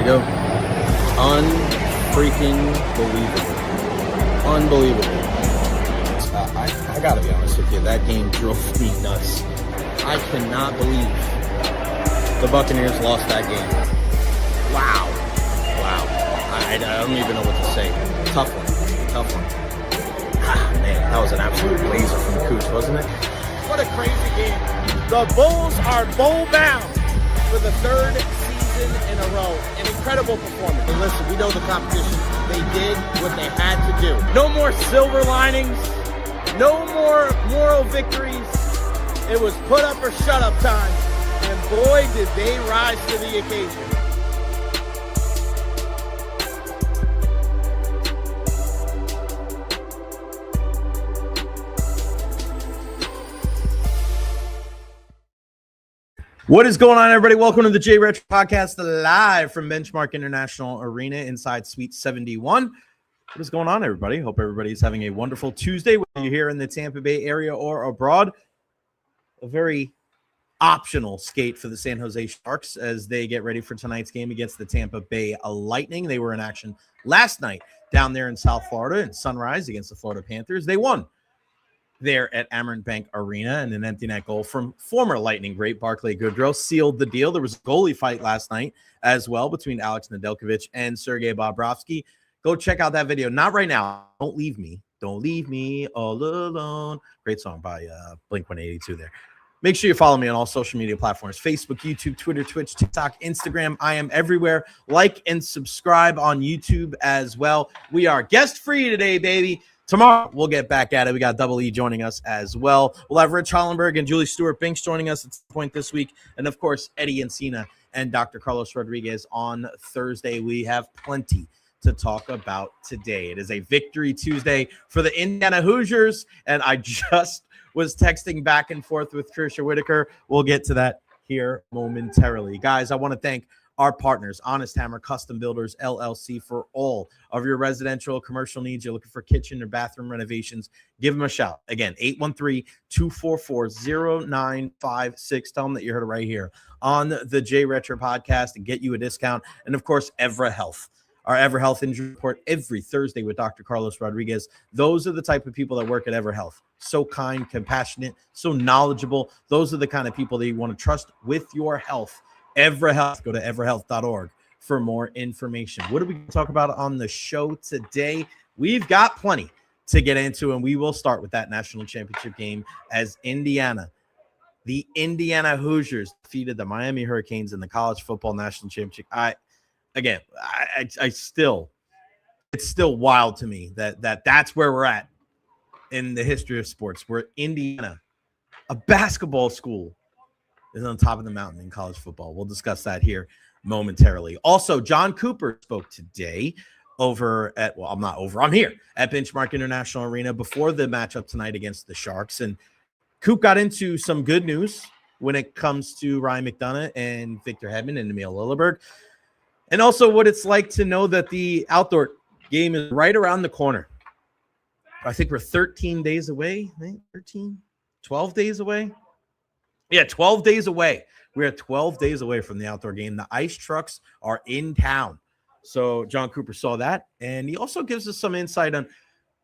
we go. Unfreaking believable. Unbelievable. I gotta be honest with you. That game drove me nuts. I cannot believe the Buccaneers lost that game. Wow. I don't even know what to say. Tough one. Man, that was an absolute blazer from the Cooch, wasn't it? What a crazy game. The Bulls are bowl bound for the third season in a row. An incredible performance. And listen, we know the competition. They did what they had to do. No more silver linings. No more moral victories. It was put up or shut up time. And boy, did they rise to the occasion. What is going on, everybody? Welcome to the Recher podcast, live from Benchmark International Arena inside Suite 71. What is going on, everybody? Hope everybody's having a wonderful Tuesday, whether you're here in the Tampa Bay area or abroad. A very optional skate for the San Jose Sharks as they get ready for tonight's game against the Tampa Bay Lightning. They were in action last night down there in South Florida in Sunrise against the Florida Panthers. They won there at Amerant Bank Arena, and an empty net goal from former Lightning great Barclay Goodrow sealed the deal. There was a goalie fight last night as well between Alex Nedeljkovic and Sergei Bobrovsky. Go check out that video. Not right now. Don't leave me all alone. Great song by Blink-182 there. Make sure you follow me on all social media platforms: Facebook, YouTube, Twitter, Twitch, TikTok, Instagram. I am everywhere. Like and subscribe on YouTube as well. We are guest free today, baby. Tomorrow, we'll get back at it. We got Double E joining us as well. We'll have Rich Hollenberg and Julie Stewart-Binks joining us at some point this week. And, of course, Eddie Encina and Dr. Carlos Rodriguez on Thursday. We have plenty to talk about today. It is a Victory Tuesday for the Indiana Hoosiers, and I just was texting back and forth with Trisha Whitaker. We'll get to that here momentarily. Guys, I want to thank our partners, Honest Hammer Custom Builders, LLC, for all of your residential commercial needs. You're looking for kitchen or bathroom renovations, give them a shout. Again, 813-244-0956. Tell them that you heard it right here on the Recher podcast and get you a discount. And, of course, Evra Health. Our Evra Health injury report every Thursday with Dr. Carlos Rodriguez. Those are the type of people that work at Evra Health. So kind, compassionate, so knowledgeable. Those are the kind of people that you want to trust with your health. Evra Health. Go to evrahealth.org for more information. What are we going to talk about on the show today? We've got plenty to get into, and we will start with that national championship game as the Indiana Hoosiers defeated the Miami Hurricanes in the college football national championship. It's still wild to me that's where we're at in the history of sports, where Indiana, a basketball school, is on top of the mountain in college football. We'll discuss that here momentarily. Also, Jon Cooper spoke today I'm here at Benchmark International Arena before the matchup tonight against the Sharks. And Coop got into some good news when it comes to Ryan McDonough and Victor Hedman and Emil Lilleberg. And also what it's like to know that the outdoor game is right around the corner. I think we're 13 days away. 12 days away. Yeah, 12 days away. We're 12 days away from the outdoor game. The ice trucks are in town. So Jon Cooper saw that, and he also gives us some insight on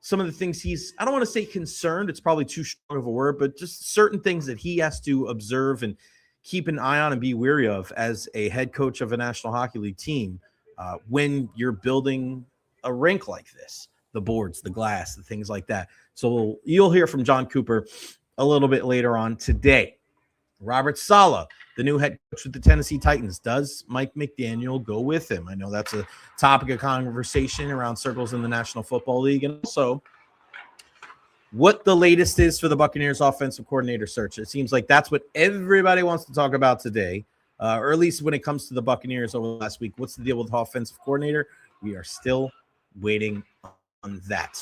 some of the things I don't want to say concerned. It's probably too strong of a word, but just certain things that he has to observe and keep an eye on and be wary of as a head coach of a National Hockey League team when you're building a rink like this, the boards, the glass, the things like that. So you'll hear from Jon Cooper a little bit later on today. Robert Saleh, the new head coach with the Tennessee Titans. Does Mike McDaniel go with him? I know that's a topic of conversation around circles in the National Football League. And also what the latest is for the Buccaneers offensive coordinator search. It seems like that's what everybody wants to talk about today, or at least when it comes to the Buccaneers over the last week. What's the deal with the offensive coordinator? We are still waiting on that.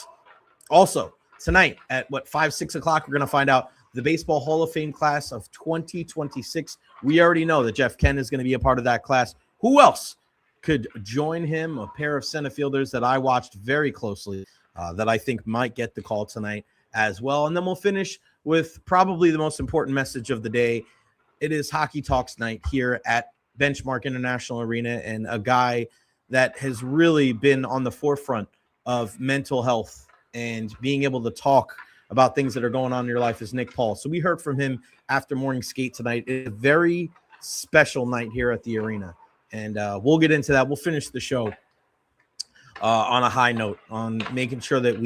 Also, tonight at 5, 6 o'clock, we're going to find out the Baseball Hall of Fame class of 2026. We already know that Jeff Kent is going to be a part of that class. Who else could join him? A pair of center fielders that I watched very closely that I think might get the call tonight as well. And then we'll finish with probably the most important message of the day. It is Hockey Talks night here at Benchmark International Arena, and a guy that has really been on the forefront of mental health and being able to talk about things that are going on in your life is Nick Paul. So we heard from him after morning skate tonight. It's a very special night here at the arena, and we'll get into that. We'll finish the show on a high note, on making sure that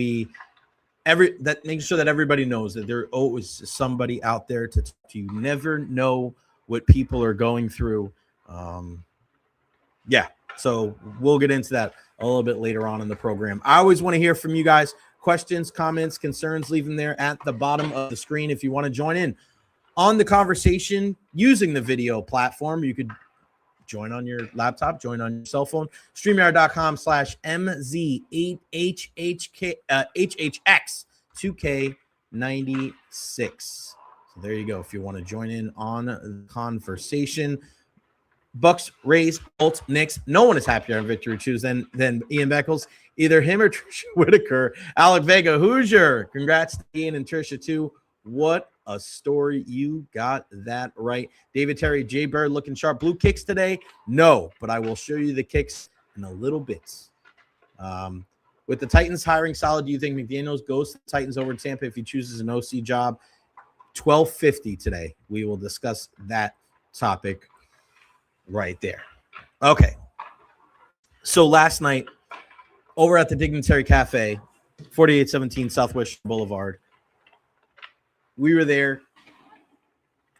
making sure that everybody knows that there always is somebody out there to talk to. You never know what people are going through. So we'll get into that a little bit later on in the program. I always want to hear from you guys. Questions, comments, concerns, leave them there at the bottom of the screen. If you want to join in on the conversation using the video platform, you could join on your laptop, join on your cell phone, StreamYard.com/MZ8HHX2K96. So there you go. If you want to join in on the conversation. Bucks, Rays, Colts, Knicks. No one is happier on Victory Choose than Ian Beckles. Either him or Trisha Whitaker. Alec Vega, Hoosier. Congrats to Ian and Trisha, too. What a story. You got that right. David Terry, Jay Bird looking sharp. Blue kicks today? No, but I will show you the kicks in a little bit. With the Titans hiring Saleh, do you think McDaniel goes to the Titans over Tampa if he chooses an OC job? 12:50 today. We will discuss that topic right there. Okay. So last night, over at the Dignitary Cafe, 4817 Southwest Boulevard, we were there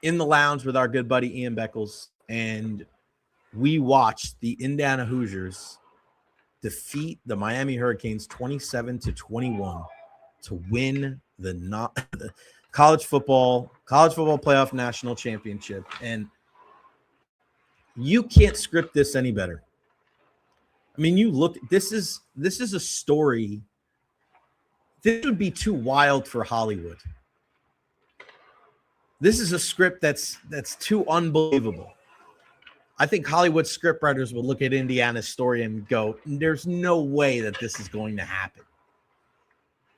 in the lounge with our good buddy Ian Beckles, and we watched the Indiana Hoosiers defeat the Miami Hurricanes 27-21 to win the college football playoff national championship. And you can't script this any better. I mean, you look, this is a story. This would be too wild for Hollywood. This is a script that's too unbelievable. I think Hollywood scriptwriters would look at Indiana's story and go, there's no way that this is going to happen.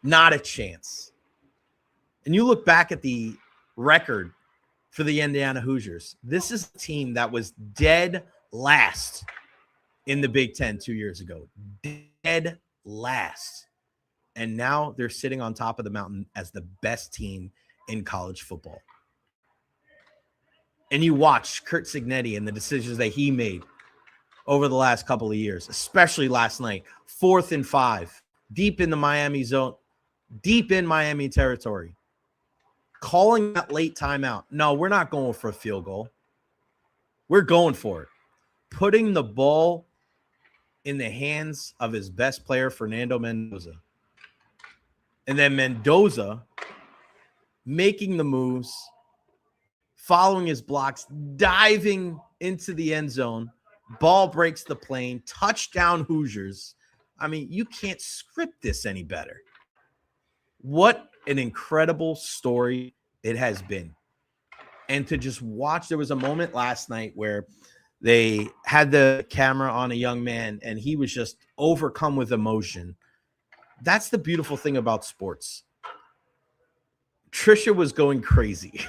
Not a chance. And you look back at the record for the Indiana Hoosiers. This is a team that was dead last in the Big Ten 2 years ago. Dead last. And now they're sitting on top of the mountain as the best team in college football. And you watch Curt Cignetti and the decisions that he made over the last couple of years, especially last night. 4th and 5, deep in the Miami zone, deep in Miami territory. Calling that late timeout. No, we're not going for a field goal. We're going for it. Putting the ball in the hands of his best player, Fernando Mendoza. And then Mendoza making the moves, following his blocks, diving into the end zone. Ball breaks the plane. Touchdown Hoosiers. I mean, you can't script this any better. What an incredible story it has been. And to just watch, there was a moment last night where they had the camera on a young man and he was just overcome with emotion. That's the beautiful thing about sports. Trisha was going crazy.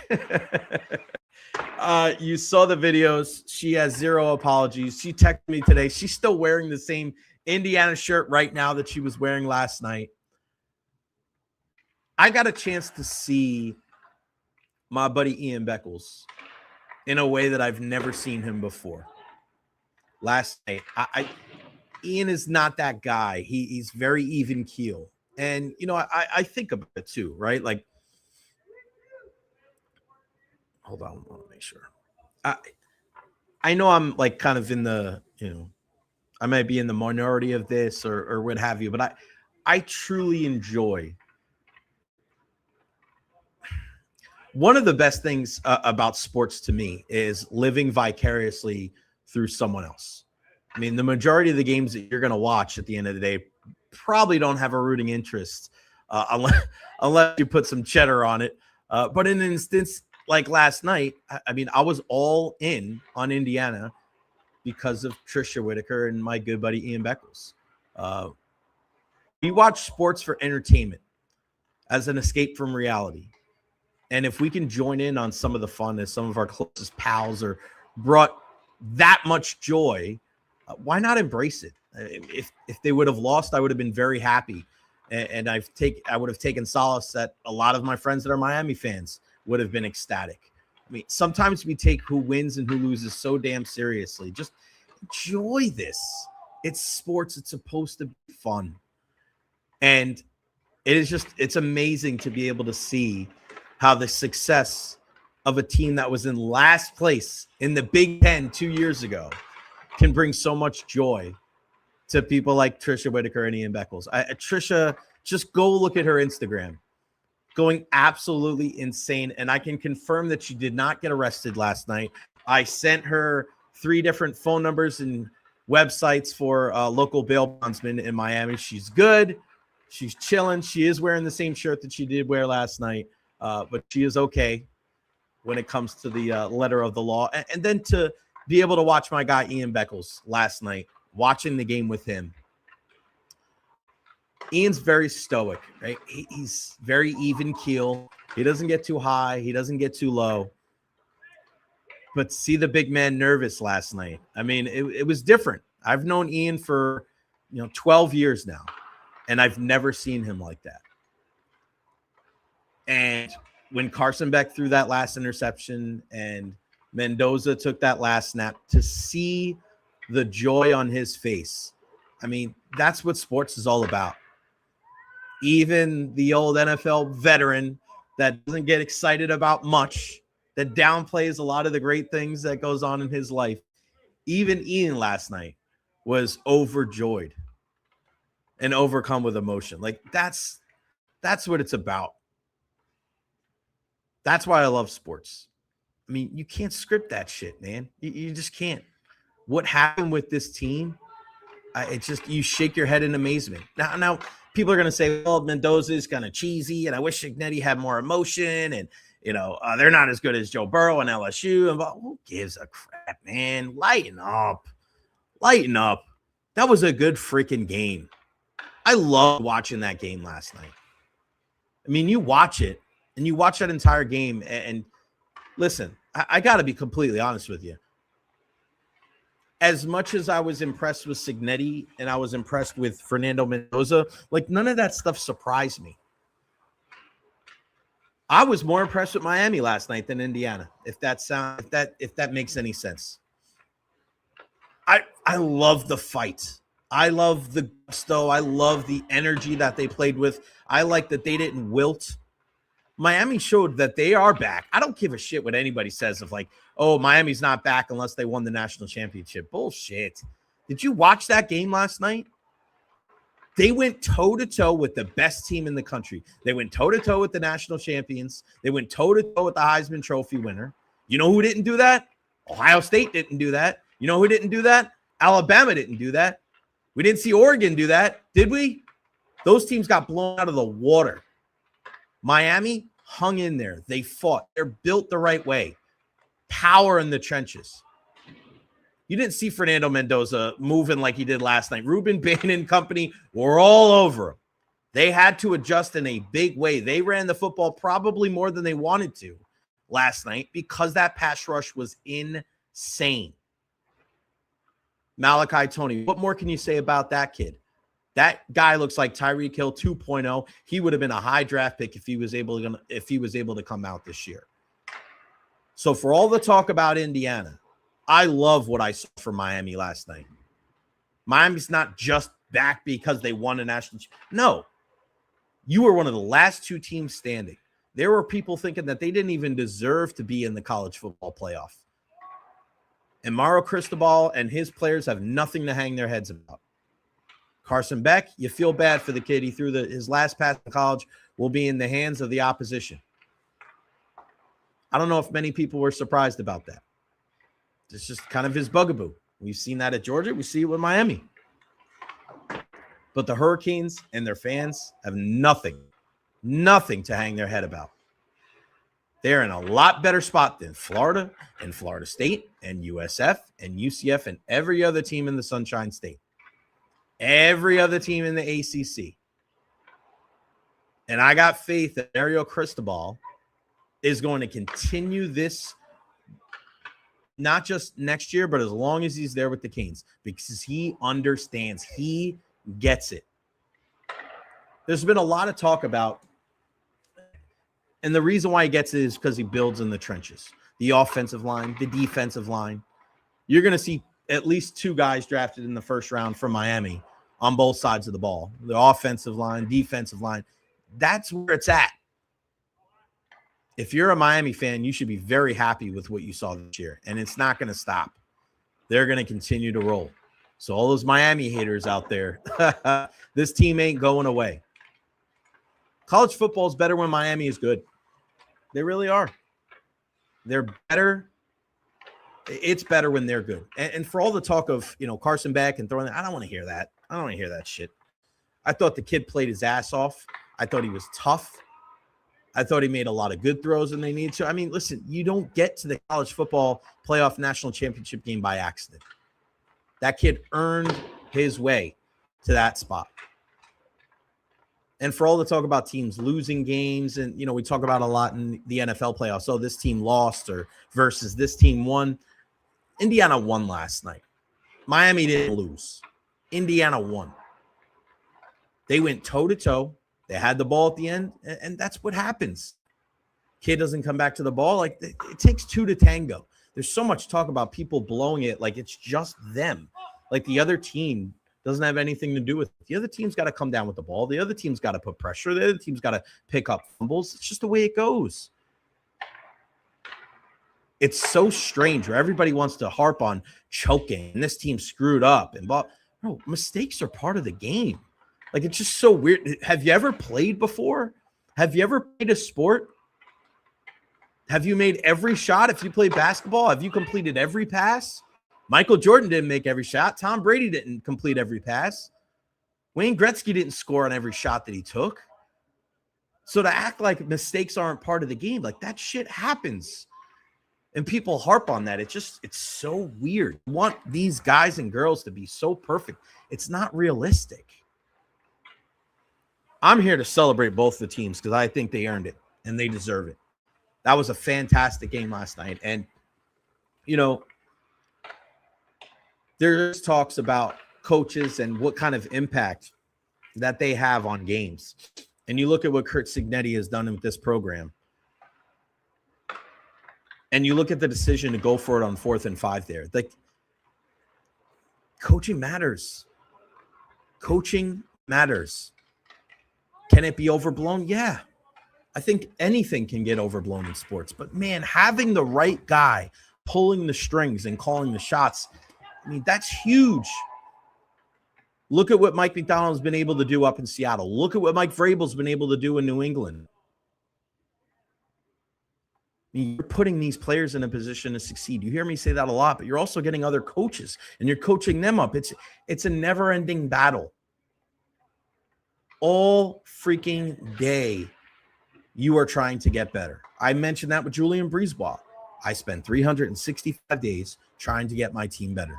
You saw the videos. She has zero apologies. She texted me today. She's still wearing the same Indiana shirt right now that she was wearing last night. I got a chance to see my buddy Ian Beckles in a way that I've never seen him before. Last night, Ian is not that guy. He's very even keel. And, you know, I think about it too, right? Like, hold on, I want to make sure. I know I'm like kind of in the, you know, I might be in the minority of this or what have you, but I truly enjoy. One of the best things about sports to me is living vicariously through someone else. I mean, the majority of the games that you're going to watch at the end of the day probably don't have a rooting interest unless you put some cheddar on it. But in an instance like last night, I mean, I was all in on Indiana because of Trisha Whitaker and my good buddy Ian Beckles. We watch sports for entertainment as an escape from reality. And if we can join in on some of the fun as some of our closest pals are brought that much joy, why not embrace it? If they would have lost, I would have been very happy. And I would have taken solace that a lot of my friends that are Miami fans would have been ecstatic. I mean, sometimes we take who wins and who loses so damn seriously. Just enjoy this. It's sports. It's supposed to be fun. And it's amazing to be able to see how the success of a team that was in last place in the Big Ten 2 years ago can bring so much joy to people like Trisha Whitaker and Ian Beckles. Trisha, just go look at her Instagram. Going absolutely insane. And I can confirm that she did not get arrested last night. I sent her 3 different phone numbers and websites for local bail bondsmen in Miami. She's good. She's chilling. She is wearing the same shirt that she did wear last night, but she is okay when it comes to the letter of the law. And then to be able to watch my guy Ian Beckles last night, watching the game with him. Ian's very stoic, right? He's very even keel. He doesn't get too high. He doesn't get too low. But see the big man nervous last night. I mean, it was different. I've known Ian for 12 years now, and I've never seen him like that. And when Carson Beck threw that last interception and Mendoza took that last snap, to see the joy on his face, I mean, that's what sports is all about. Even the old NFL veteran that doesn't get excited about much, that downplays a lot of the great things that goes on in his life, even Ian last night was overjoyed and overcome with emotion. Like that's what it's about. That's why I love sports. I mean, you can't script that shit, man. You just can't. What happened with this team, you shake your head in amazement. Now people are going to say, well, Mendoza is kind of cheesy, and I wish Ignetti had more emotion, and, they're not as good as Joe Burrow and LSU. And who gives a crap, man? Lighten up. Lighten up. That was a good freaking game. I loved watching that game last night. I mean, you watch it, and you watch that entire game, and listen, I got to be completely honest with you. As much as I was impressed with Cignetti and I was impressed with Fernando Mendoza, like none of that stuff surprised me. I was more impressed with Miami last night than Indiana, if that makes any sense. I love the fight. I love the gusto. I love the energy that they played with. I like that they didn't wilt. Miami showed that they are back. I don't give a shit what anybody says of like, oh, Miami's not back unless they won the national championship. Bullshit. Did you watch that game last night? They went toe-to-toe with the best team in the country. They went toe-to-toe with the national champions. They went toe-to-toe with the Heisman Trophy winner. You know who didn't do that? Ohio State didn't do that. You know who didn't do that? Alabama didn't do that. We didn't see Oregon do that, did we? Those teams got blown out of the water. Miami hung in there. They fought. They're built the right way. Power in the trenches. You didn't see Fernando Mendoza moving like he did last night. Ruben Bain and company were all over him. They had to adjust in a big way. They ran the football probably more than they wanted to last night because that pass rush was insane. Malachi Tony, what more can you say about that kid? That guy looks like Tyreek Hill 2.0. He would have been a high draft pick if he was able to come out this year. So for all the talk about Indiana, I love what I saw from Miami last night. Miami's not just back because they won a national championship. No. You were one of the last 2 teams standing. There were people thinking that they didn't even deserve to be in the college football playoff. And Mauro Cristobal and his players have nothing to hang their heads about. Carson Beck, you feel bad for the kid. He threw his last pass in college will be in the hands of the opposition. I don't know if many people were surprised about that. It's just kind of his bugaboo. We've seen that at Georgia. We see it with Miami. But the Hurricanes and their fans have nothing to hang their head about. They're in a lot better spot than Florida and Florida State and USF and UCF and every other team in the Sunshine State. Every other team in the ACC. And I got faith that Mario Cristobal is going to continue this not just next year, but as long as he's there with the Canes, because he understands. He gets it. There's been a lot of talk about, and the reason why he gets it is because he builds in the trenches. The offensive line, the defensive line. You're going to see at least 2 guys drafted in the first round from Miami on both sides of the ball. The offensive line, defensive line. That's where it's at. If you're a Miami fan, you should be very happy with what you saw this year, and it's not going to stop. They're going to continue to roll. So all those Miami haters out there, this team ain't going away. College football is better when Miami is good. They really are. They're better. It's better when they're good. And for all the talk of, Carson Beck and throwing that, I don't want to hear that. I don't want to hear that shit. I thought the kid played his ass off. I thought he was tough. I thought he made a lot of good throws when they needed to. I mean, listen, you don't get to the college football playoff national championship game by accident. That kid earned his way to that spot. And for all the talk about teams losing games, and, we talk about a lot in the NFL playoffs. So this team lost or versus this team won. Indiana won last night. Miami didn't lose. Indiana won. They went toe-to-toe. They had the ball at the end, and that's what happens. Kid doesn't come back to the ball. Like, it takes 2 to tango. There's so much talk about people blowing it like it's just them. Like the other team doesn't have anything to do with it. The other team's got to come down with the ball. The other team's got to put pressure. The other team's got to pick up fumbles. It's just the way it goes. It's so strange where everybody wants to harp on choking, and this team screwed up. And bro, mistakes are part of the game. Like, it's just so weird. Have you ever played before? Have you ever played a sport? Have you made every shot? If you play basketball, have you completed every pass? Michael Jordan didn't make every shot. Tom Brady didn't complete every pass. Wayne Gretzky didn't score on every shot that he took. So to act like mistakes aren't part of the game, like that shit happens. And people harp on that. It's so weird. You want these guys and girls to be so perfect. It's not realistic. I'm here to celebrate both the teams because I think they earned it and they deserve it. That was a fantastic game last night. And, there's talks about coaches and what kind of impact that they have on games. And you look at what Curt Cignetti has done with this program. And you look at the decision to go for it on 4th and 5 there. Like, coaching matters. Coaching matters. Can it be overblown? Yeah. I think anything can get overblown in sports. But, man, having the right guy pulling the strings and calling the shots, I mean, that's huge. Look at what Mike McDaniel's been able to do up in Seattle. Look at what Mike Vrabel's been able to do in New England. I mean, you're putting these players in a position to succeed. You hear me say that a lot, but you're also getting other coaches, and you're coaching them up. It's a never-ending battle. All freaking day, you are trying to get better. I mentioned that with Julian Breezeball. I spent 365 days trying to get my team better.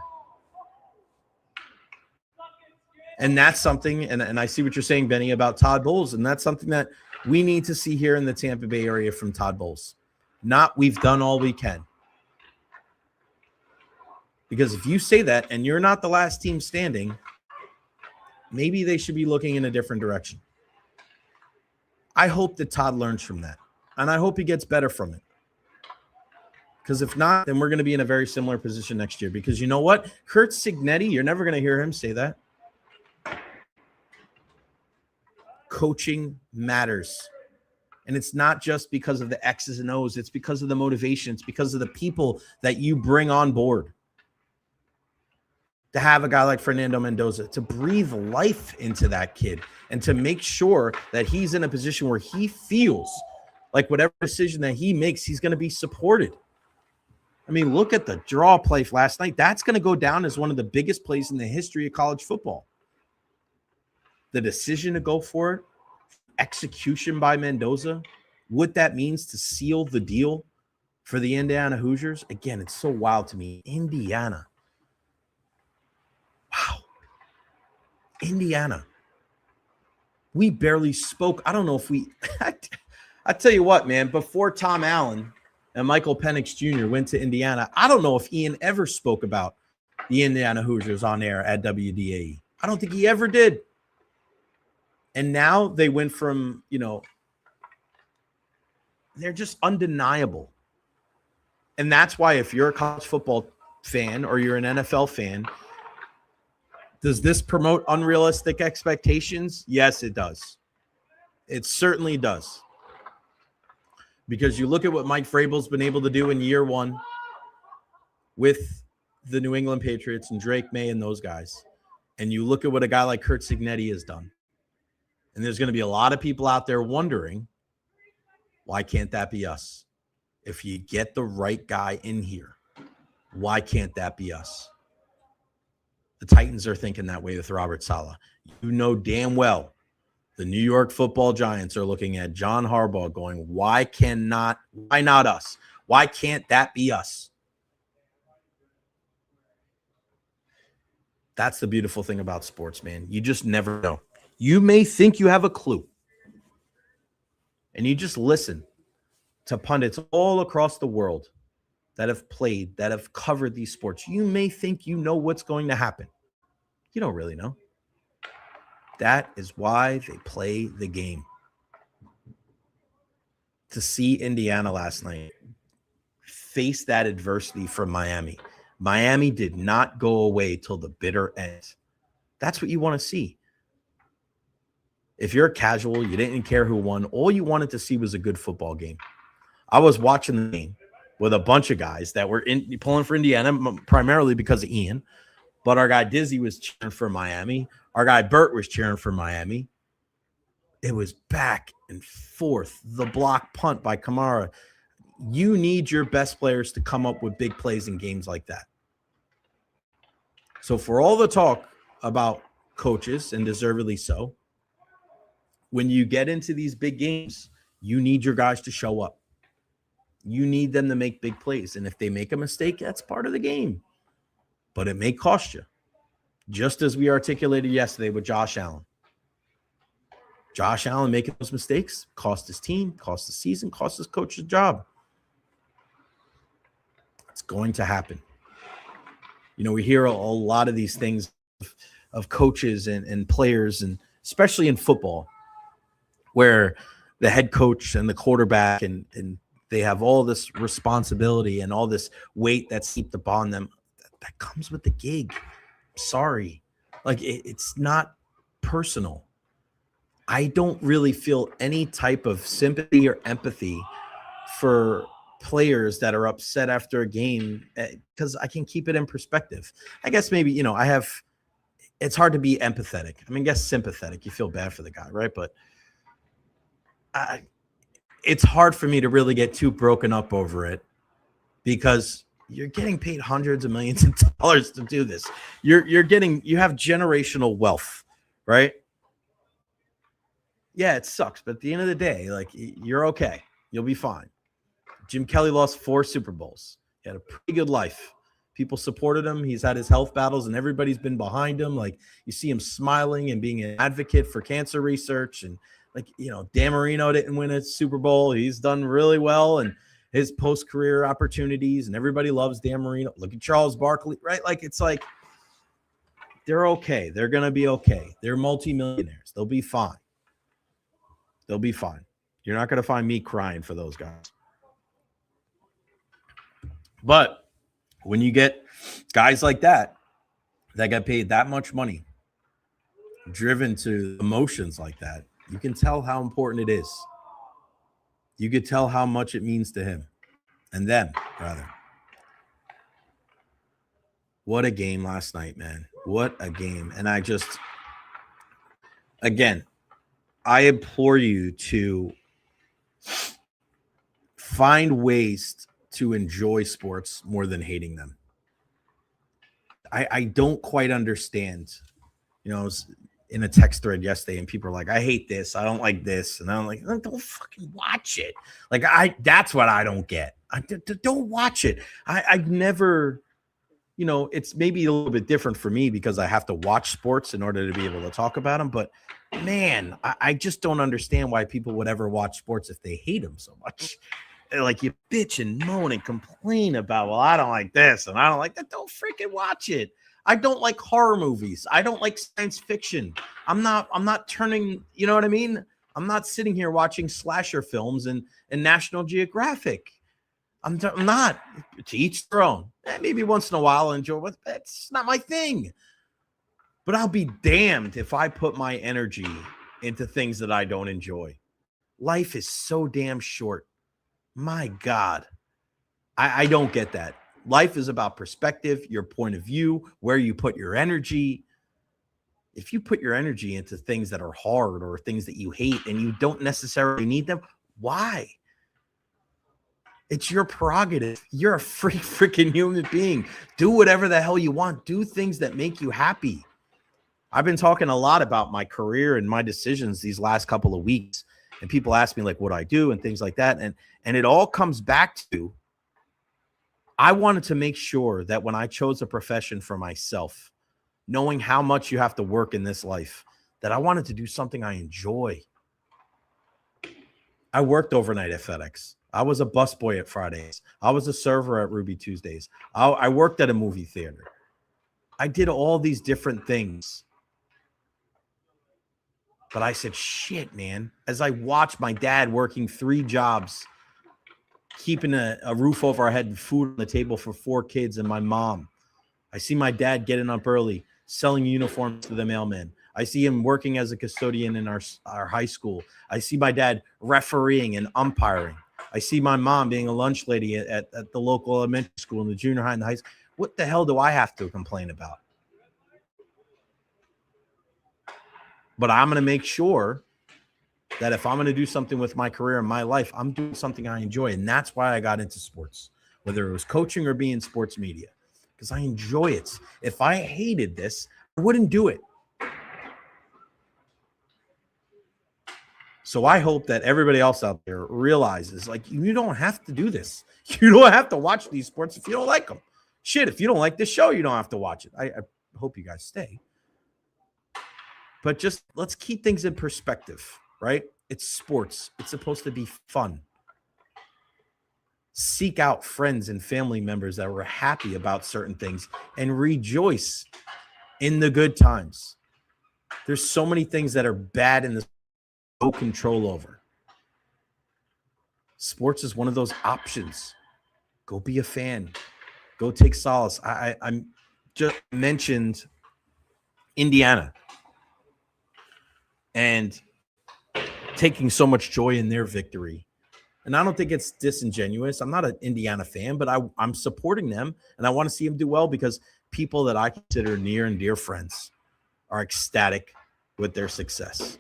And that's something, and I see what you're saying, Benny, about Todd Bowles, and that's something that we need to see here in the Tampa Bay area from Todd Bowles. Not we've done all we can. Because if you say that and you're not the last team standing, maybe they should be looking in a different direction. I hope that Todd learns from that, and I hope he gets better from it. Because if not, then we're going to be in a very similar position next year. Because you know what? Curt Cignetti, you're never going to hear him say that. Coaching matters. And it's not just because of the X's and O's. It's because of the motivation. It's because of the people that you bring on board. To have a guy like Fernando Mendoza, to breathe life into that kid and to make sure that he's in a position where he feels like whatever decision that he makes, he's going to be supported. I mean, look at the draw play last night. That's going to go down as one of the biggest plays in the history of college football. The decision to go for it, execution by Mendoza, what that means to seal the deal for the Indiana Hoosiers. Again, it's so wild to me. Indiana. Wow. Indiana. We barely spoke. I don't know if we – I tell you what, man, before Tom Allen and Michael Penix Jr. went to Indiana, I don't know if Ian ever spoke about the Indiana Hoosiers on air at WDAE. I don't think he ever did. And now they went from, they're just undeniable. And that's why if you're a college football fan or you're an NFL fan, does this promote unrealistic expectations? Yes, it does. It certainly does. Because you look at what Mike Vrabel's been able to do in year one with the New England Patriots and Drake May and those guys, and you look at what a guy like Curt Cignetti has done, and there's going to be a lot of people out there wondering, why can't that be us? If you get the right guy in here, why can't that be us? The Titans are thinking that way with Robert Saleh. You know damn well the New York Football Giants are looking at John Harbaugh going, why not us? Why can't that be us? That's the beautiful thing about sports, man. You just never know. You may think you have a clue, and you just listen to pundits all across the world that have played, that have covered these sports. You may think you know what's going to happen. You don't really know. That is why they play the game. To see Indiana last night face that adversity from Miami. Miami did not go away till the bitter end. That's what you want to see. If you're a casual, you didn't care who won. All you wanted to see was a good football game. I was watching the game with a bunch of guys that were pulling for Indiana, primarily because of Ian. But our guy Dizzy was cheering for Miami. Our guy Bert was cheering for Miami. It was back and forth. The block punt by Kamara. You need your best players to come up with big plays in games like that. So for all the talk about coaches, and deservedly so, when you get into these big games, you need your guys to show up. You need them to make big plays. And if they make a mistake, that's part of the game. But it may cost you. Just as we articulated yesterday with Josh Allen. Josh Allen making those mistakes cost his team, cost the season, cost his coach's job. It's going to happen. We hear a lot of these things of coaches and players, and especially in football, where the head coach and the quarterback and they have all this responsibility and all this weight that's heaped upon them. That comes with the gig. Sorry. It's not personal. I don't really feel any type of sympathy or empathy for players that are upset after a game, because I can keep it in perspective. I guess maybe, it's hard to be empathetic. I guess sympathetic. You feel bad for the guy, right? But it's hard for me to really get too broken up over it, because you're getting paid hundreds of millions of dollars to do this. You have generational wealth, right? Yeah, it sucks, but at the end of the day, you're okay. You'll be fine. Jim Kelly lost 4 Super Bowls. He had a pretty good life. People supported him. He's had his health battles, and everybody's been behind him. You see him smiling and being an advocate for cancer research. And Dan Marino didn't win a Super Bowl. He's done really well, and his post-career opportunities, and everybody loves Dan Marino. Look at Charles Barkley, right? They're okay. They're going to be okay. They're multimillionaires. They'll be fine. They'll be fine. You're not going to find me crying for those guys. But when you get guys like that get paid that much money, driven to emotions like that, you can tell how important it is. You could tell how much it means to him and them, rather. What a game last night, man. What a game. And I implore you to find ways to enjoy sports more than hating them. I don't quite understand. I was in a text thread yesterday, and people are like, I hate this. I don't like this. And I'm like, don't fucking watch it. That's what I don't get. Don't watch it. I've never, it's maybe a little bit different for me because I have to watch sports in order to be able to talk about them. But man, I just don't understand why people would ever watch sports if they hate them so much. like you bitch and moan and complain about, well, I don't like this and I don't like that. Don't freaking watch it. I don't like horror movies. I don't like science fiction. I'm not turning, you know what I mean? I'm not sitting here watching slasher films and National Geographic. I'm not. To each their own. Maybe once in a while I'll enjoy it. That's not my thing. But I'll be damned if I put my energy into things that I don't enjoy. Life is so damn short. My God. I don't get that. Life is about perspective, your point of view, where you put your energy. If you put your energy into things that are hard or things that you hate and you don't necessarily need them, why? It's your prerogative. You're a freaking human being. Do whatever the hell you want. Do things that make you happy. I've been talking a lot about my career and my decisions these last couple of weeks. And people ask me like what I do and things like that. And it all comes back to, I wanted to make sure that when I chose a profession for myself, knowing how much you have to work in this life, that I wanted to do something I enjoy. I worked overnight at FedEx. I was a busboy at Fridays. I was a server at Ruby Tuesdays. I worked at a movie theater. I did all these different things. But I said, shit, man, as I watched my dad working 3 jobs, keeping a roof over our head and food on the table for 4 kids and my mom. I see my dad getting up early, selling uniforms to the mailman. I see him working as a custodian in our high school. I see my dad refereeing and umpiring. I see my mom being a lunch lady at the local elementary school and the junior high and the high school. What the hell do I have to complain about? But I'm going to make sure that if I'm going to do something with my career and my life, I'm doing something I enjoy. And that's why I got into sports, whether it was coaching or being sports media, because I enjoy it. If I hated this, I wouldn't do it. So I hope that everybody else out there realizes, like, you don't have to do this. You don't have to watch these sports if you don't like them. Shit, if you don't like this show, you don't have to watch it. I hope you guys stay. But just let's keep things in perspective, right? It's sports. It's supposed to be fun. Seek out friends and family members that were happy about certain things and rejoice in the good times. There's so many things that are bad in this, no control over. Sports is one of those options. Go be a fan. Go take solace. I'm just mentioned Indiana and taking so much joy in their victory. And I don't think it's disingenuous. I'm not an Indiana fan, but I'm supporting them, and I want to see them do well because people that I consider near and dear friends are ecstatic with their success.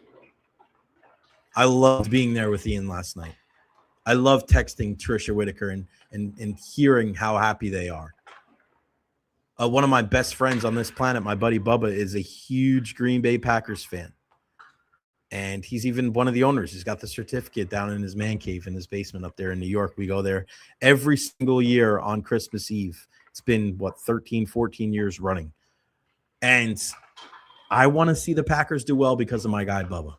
I loved being there with Ian last night. I love texting Trisha Whitaker and hearing how happy they are. One of my best friends on this planet, my buddy Bubba, is a huge Green Bay Packers fan. And he's even one of the owners. He's got the certificate down in his man cave in his basement up there in New York. We go there every single year on Christmas Eve. It's been, 13, 14 years running. And I want to see the Packers do well because of my guy, Bubba.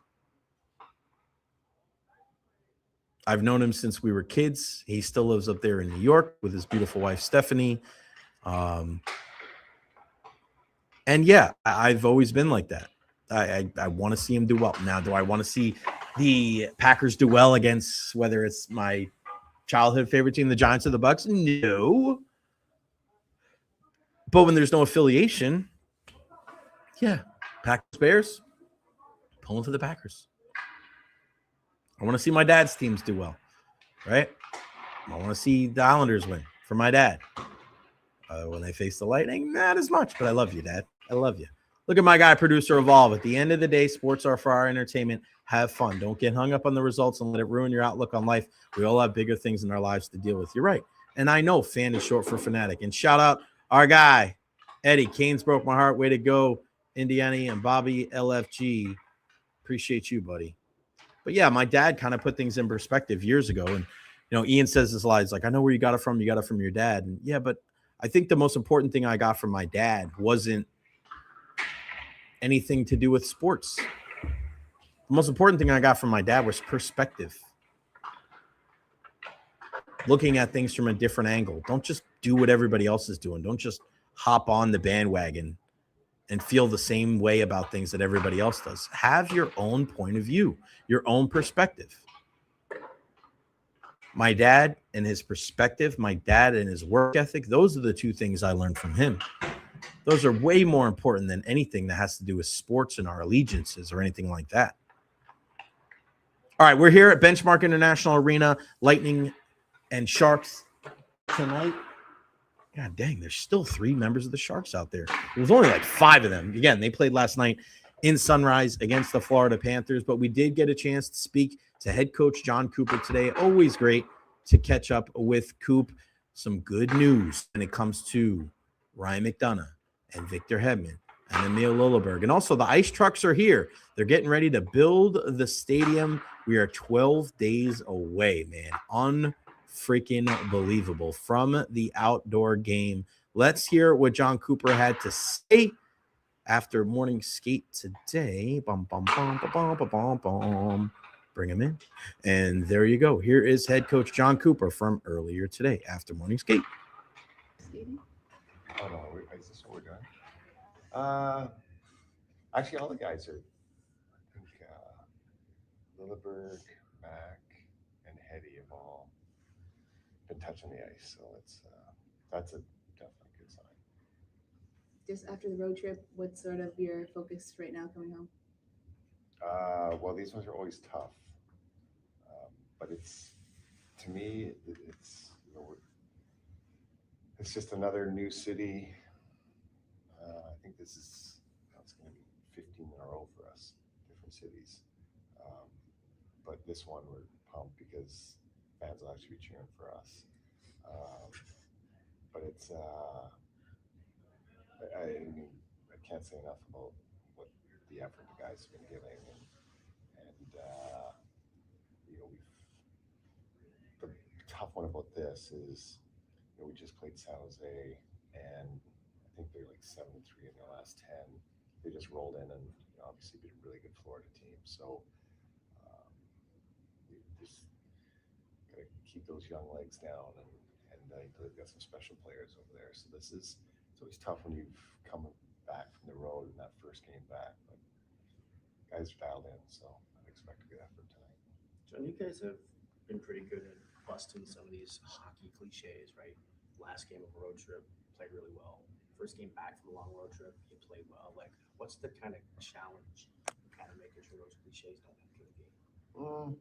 I've known him since we were kids. He still lives up there in New York with his beautiful wife, Stephanie. And yeah, I've always been like that. I want to see him do well. Now, do I want to see the Packers do well against whether it's my childhood favorite team, the Giants or the Bucks? No. But when there's no affiliation, yeah, Packers, Bears, pulling for the Packers. I want to see my dad's teams do well, right? I want to see the Islanders win for my dad. When they face the Lightning, not as much, but I love you, Dad. I love you. Look at my guy, Producer Evolve. At the end of the day, sports are for our entertainment. Have fun. Don't get hung up on the results and let it ruin your outlook on life. We all have bigger things in our lives to deal with. You're right. And I know fan is short for fanatic. And shout out our guy, Eddie. Canes broke my heart. Way to go, Indiana and Bobby LFG. Appreciate you, buddy. But yeah, my dad kind of put things in perspective years ago. And, Ian says this a lot. He's like, I know where you got it from. You got it from your dad. And yeah, but I think the most important thing I got from my dad wasn't anything to do with sports. The most important thing I got from my dad was perspective. looking at things from a different angle. Don't just do what everybody else is doing. Don't just hop on the bandwagon and feel the same way about things that everybody else does. Have your own point of view, your own perspective. My dad and his perspective, my dad and his work ethic, those are the two things I learned from him. Those are way more important than anything that has to do with sports and our allegiances or anything like that. All right, we're here at Benchmark International Arena, Lightning and Sharks tonight. God dang, there's still 3 members of the Sharks out there. There was only like 5 of them. Again, they played last night in Sunrise against the Florida Panthers, but we did get a chance to speak to head coach Jon Cooper today. Always great to catch up with Coop. Some good news when it comes to Ryan McDonough and Victor Hedman and Emil Lilleberg. And also the ice trucks are here. They're getting ready to build the stadium. We are 12 days away, man. Unfreaking believable from the outdoor game. Let's hear what Jon Cooper had to say after morning skate today. Bum, bum, bum, bum, bum, bum, bum. Bring him in. And there you go. Here is head coach Jon Cooper from earlier today after morning skate. Oh, no, is this what we're doing? Actually, all the guys are, I think, Lilleberg, Mac, and Hetty have all been touching the ice. So that's a definitely good sign. Just after the road trip, what's sort of your focus right now coming home? Well, these ones are always tough. But to me, it's just another new city. I think it's going to be 15 in a row for us, different cities. But this one we're pumped because fans will actually be cheering for us. But it's, I mean, I can't say enough about what the effort the guys have been giving, and the tough one about this is, we just played San Jose, and I think they're like 7-3 in their last 10. They just rolled in and obviously beat a really good Florida team. So we just got to keep those young legs down, and they've got some special players over there. So it's always tough when you've come back from the road in that first game back. But guys are dialed in, so I'd expect a good effort tonight. Jon, you guys have been pretty good at busting some of these hockey cliches, right? Last game of a road trip, played really well. First game back from a long road trip, you played well. Like, what's the kind of challenge in kind of making sure those cliches don't enter the game?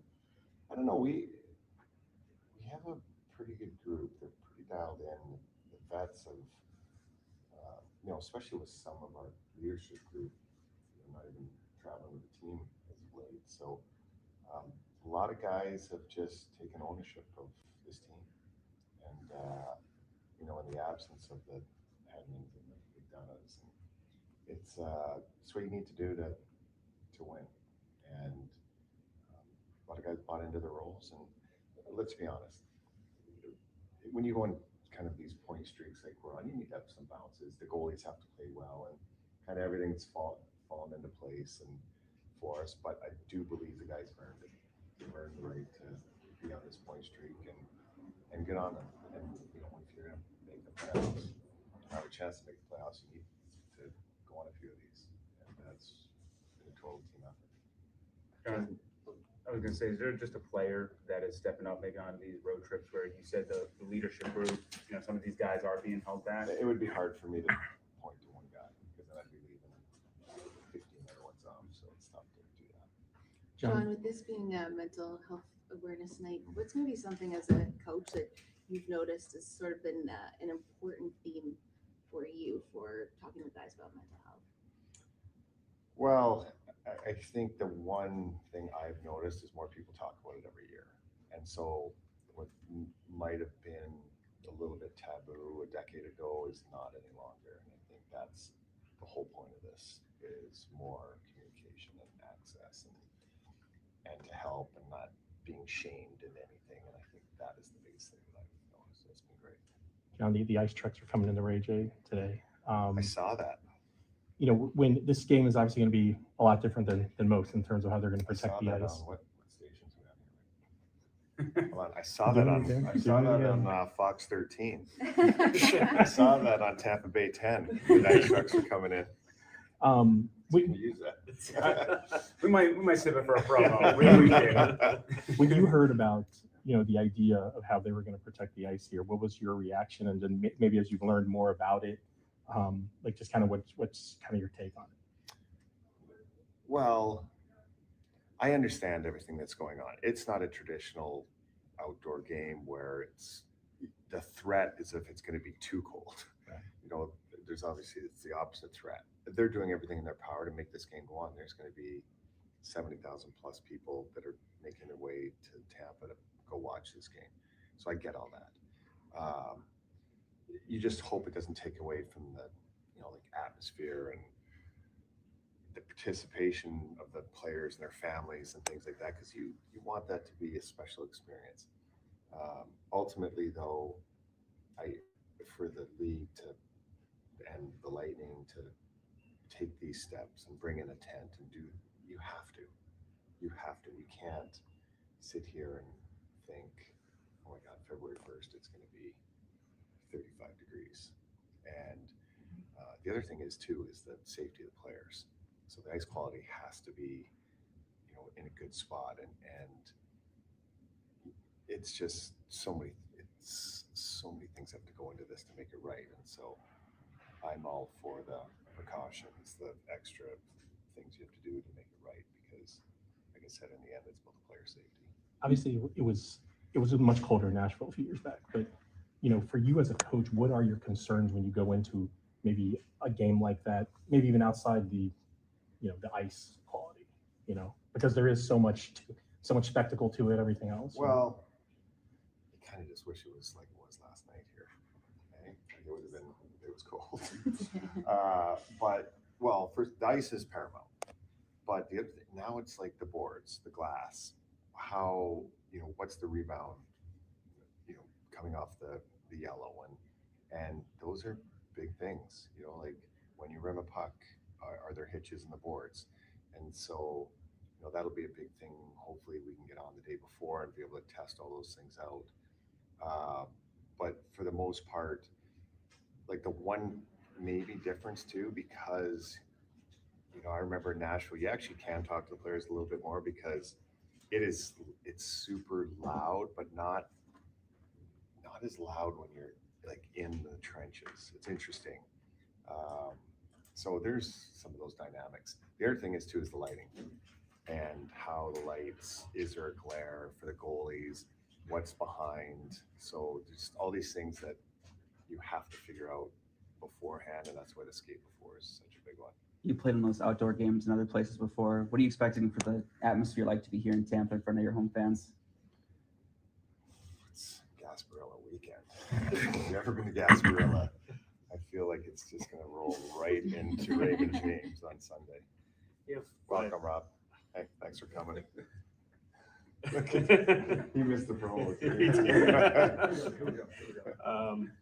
I don't know. We have a pretty good group. They're pretty dialed in. The vets have, especially with some of our leadership group, not even traveling with the team as of late. So a lot of guys have just taken ownership of this team, and in the absence of the Hedmans and the McDonoughs, it's what you need to do to win. And a lot of guys bought into the roles. And let's be honest, when you go on kind of these point streaks like we're on, you need to have some bounces. The goalies have to play well, and kind of everything's fallen into place and for us. But I do believe the guys have earned it. They've earned the right to be on this point streak and get on them. And if you're going to make the playoffs, have a chance to make the playoffs, you need to go on a few of these. And that's been a total team effort. Jon, I was going to say, is there just a player that is stepping up maybe on these road trips where you said the leadership group, some of these guys are being held back? It would be hard for me to point to one guy because then I'd be leaving 15 other ones off, so it's tough to do that. Jon, with this being a mental health awareness night, what's maybe something as a coach that you've noticed has sort of been an important theme for you for talking to guys about mental health? Well, I think the one thing I've noticed is more people talk about it every year. And so what might have been a little bit taboo a decade ago is not any longer. And I think that's the whole point of this, is more communication and access and to help and not being shamed in anything. And I think that is the biggest thing that I've noticed. So it's been great. Jon, the ice trucks are coming into Recher today. I saw that. When this game is obviously going to be a lot different than most in terms of how they're going to protect the ice. What stations we have Hold on, I saw that on Fox 13. I I saw that on Tampa Bay 10. The night trucks are coming in. We, Can you use that? We might save it for a promo. We can. when you heard about, the idea of how they were going to protect the ice here, what was your reaction? And then maybe as you've learned more about it, like just kind of what's kind of your take on it? Well, I understand everything that's going on. It's not a traditional outdoor game where the threat is if it's going to be too cold. Right. There's obviously it's the opposite threat. They're doing everything in their power to make this game go on. There's going to be 70,000 plus people that are making their way to Tampa to go watch this game. So I get all that. You just hope it doesn't take away from the, like atmosphere and the participation of the players and their families and things like that, because you want that to be a special experience. Ultimately, though, for the league and the Lightning to take these steps and bring in a tent and you have to. You can't sit here and think, oh my God, February 1st, it's going to be 35 degrees. And the other thing is the safety of the players. So the ice quality has to be, in a good spot, and it's just so many things have to go into this to make it right. And so I'm all for the precautions, the extra things you have to do to make it right, because, like I said, in the end, it's about the player safety. Obviously, it was much colder in Nashville a few years back, but for you as a coach, what are your concerns when you go into maybe a game like that, maybe even outside the the ice quality, because there is so much spectacle to it, everything else. Well, I kind of just wish it was like it was last night here. Okay? It was cold. First, the ice is paramount. But the other thing, now it's like the boards, the glass, how, what's the rebound, coming off the yellow one. And those are big things, like when you rim a puck, are there hitches in the boards? And so, that'll be a big thing. Hopefully we can get on the day before and be able to test all those things out. But for the most part, like the one maybe difference too, because, I remember in Nashville, you actually can talk to the players a little bit more because it's super loud, but not as loud when you're like in the trenches. It's interesting. So there's some of those dynamics. The other thing is too is the lighting and how the lights, is there a glare for the goalies, what's behind. So just all these things that you have to figure out beforehand, and that's why the skate before is such a big one. You played in those outdoor games in other places before. What are you expecting for the atmosphere like to be here in Tampa in front of your home fans? It's Gasparilla weekend. If you've ever been to Gasparilla, I feel like it's just going to roll right into Raymond James on Sunday. Welcome, Rob. Hey, thanks for coming. He missed the promo.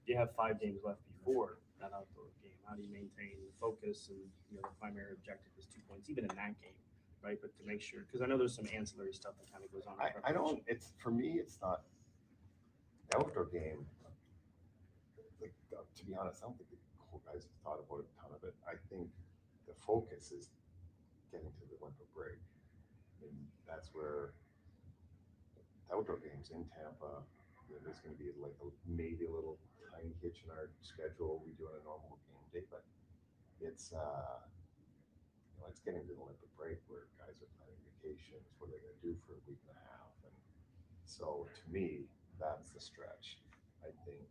You have 5 games left before that outdoor game. How do you maintain focus and the primary objective is 2 points, even in that game, right? But to make sure, because I know there's some ancillary stuff that kind of goes on. I don't. For me, it's not the outdoor game. Like to be honest, I don't think the whole guys have thought about a ton of it. I think the focus is getting to the Olympic break, and that's where outdoor games in Tampa. There's going to be like maybe a little tiny hitch in our schedule. We do on a normal game day, but it's it's getting to the Olympic break where guys are planning vacations. What are they going to do for a week and a half? And so to me, that's the stretch. I think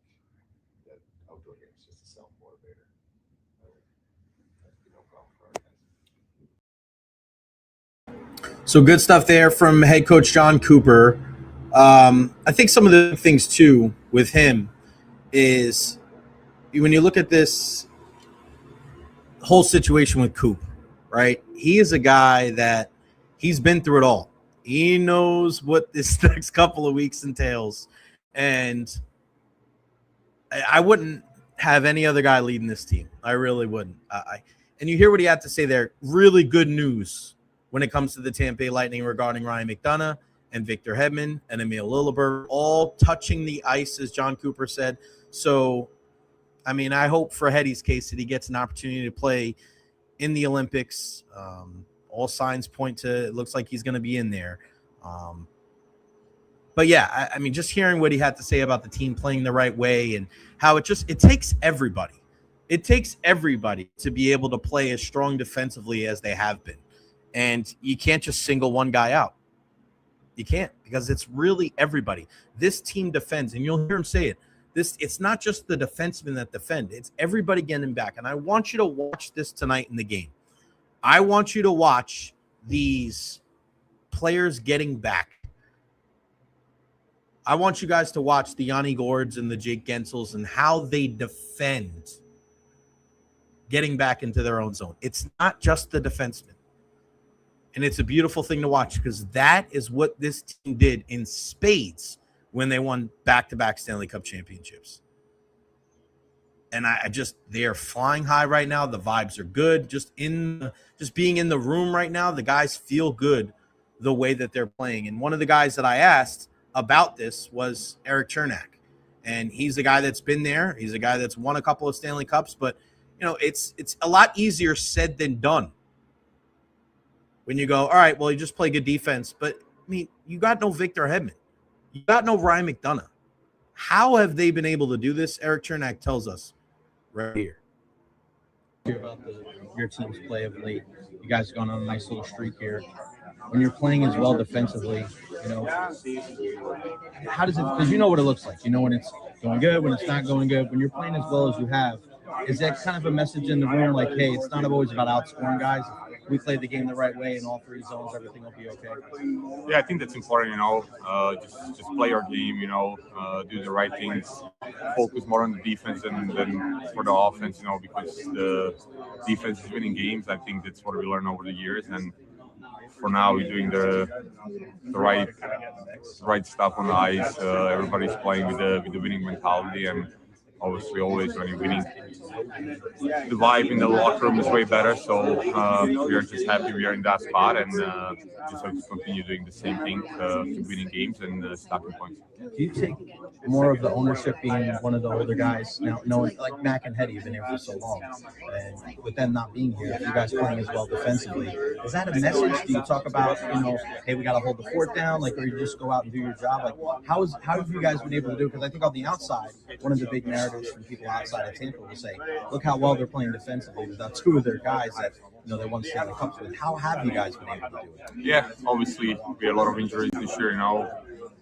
that outdoor games just a self motivator. That'd be no problem for our guys. So good stuff there from head coach Jon Cooper. I think some of the things too with him is when you look at this whole situation with Coop, right? He is a guy that he's been through it all. He knows what this next couple of weeks entails. And I wouldn't have any other guy leading this team. I really wouldn't. And you hear what he had to say there. Really good news when it comes to the Tampa Bay Lightning regarding Ryan McDonough and Victor Hedman and Emil Lilleberg, all touching the ice, as Jon Cooper said. So, I mean, I hope for Hetty's case that he gets an opportunity to play in the Olympics. All signs point to it looks like he's going to be in there. But yeah, I mean, just hearing what he had to say about the team playing the right way and how it takes everybody. It takes everybody to be able to play as strong defensively as they have been. And you can't just single one guy out. You can't, because it's really everybody. This team defends, and you'll hear him say it. It's not just the defensemen that defend. It's everybody getting back. And I want you to watch this tonight in the game. I want you to watch these players getting back. I want you guys to watch the Yanni Gourds and the Jake Gensels and how they defend getting back into their own zone. It's not just the defensemen. And it's a beautiful thing to watch, because that is what this team did in spades when they won back-to-back Stanley Cup championships. And they are flying high right now. The vibes are good. Just being in the room right now, the guys feel good the way that they're playing. And one of the guys that I asked about this was Eric Chernak. And he's a guy that's been there. He's a guy that's won a couple of Stanley Cups, but it's a lot easier said than done. When you go, all right, well, you just play good defense. But, I mean, you got no Victor Hedman. You got no Ryan McDonough. How have they been able to do this? Eric Chernak tells us right here. About your team's play of late. You guys have gone on a nice little streak here. When you're playing as well defensively, how does it, because you know what it looks like. You know when it's going good, when it's not going good. When you're playing as well as you have, is that kind of a message in the room like, hey, it's not always about outscoring guys. We play the game the right way in all three zones, everything will be okay. Yeah, I think that's important, just play our game, do the right things, focus more on the defense than for the offense, because the defense is winning games. I think that's what we learned over the years, and for now we're doing the right stuff on the ice. Everybody's playing with the winning mentality, and obviously always when you're winning, the vibe in the locker room is way better. So we are just happy we are in that spot, and just have to continue doing the same thing, keep winning games and stacking points. Do you take more of the ownership being one of the older guys now, knowing like Mac and Hetty have been here for so long, and with them not being here, you guys playing as well defensively, is that a message? Do you talk about, hey, we got to hold the fort down, or you just go out and do your job? Like, how have you guys been able to do it? Because I think on the outside, one of the big narratives from people outside of Tampa will say, look how well they're playing defensively without two of their guys that they won Stanley Cups with. How have you guys been able to do it? Yeah, obviously we had a lot of injuries this year.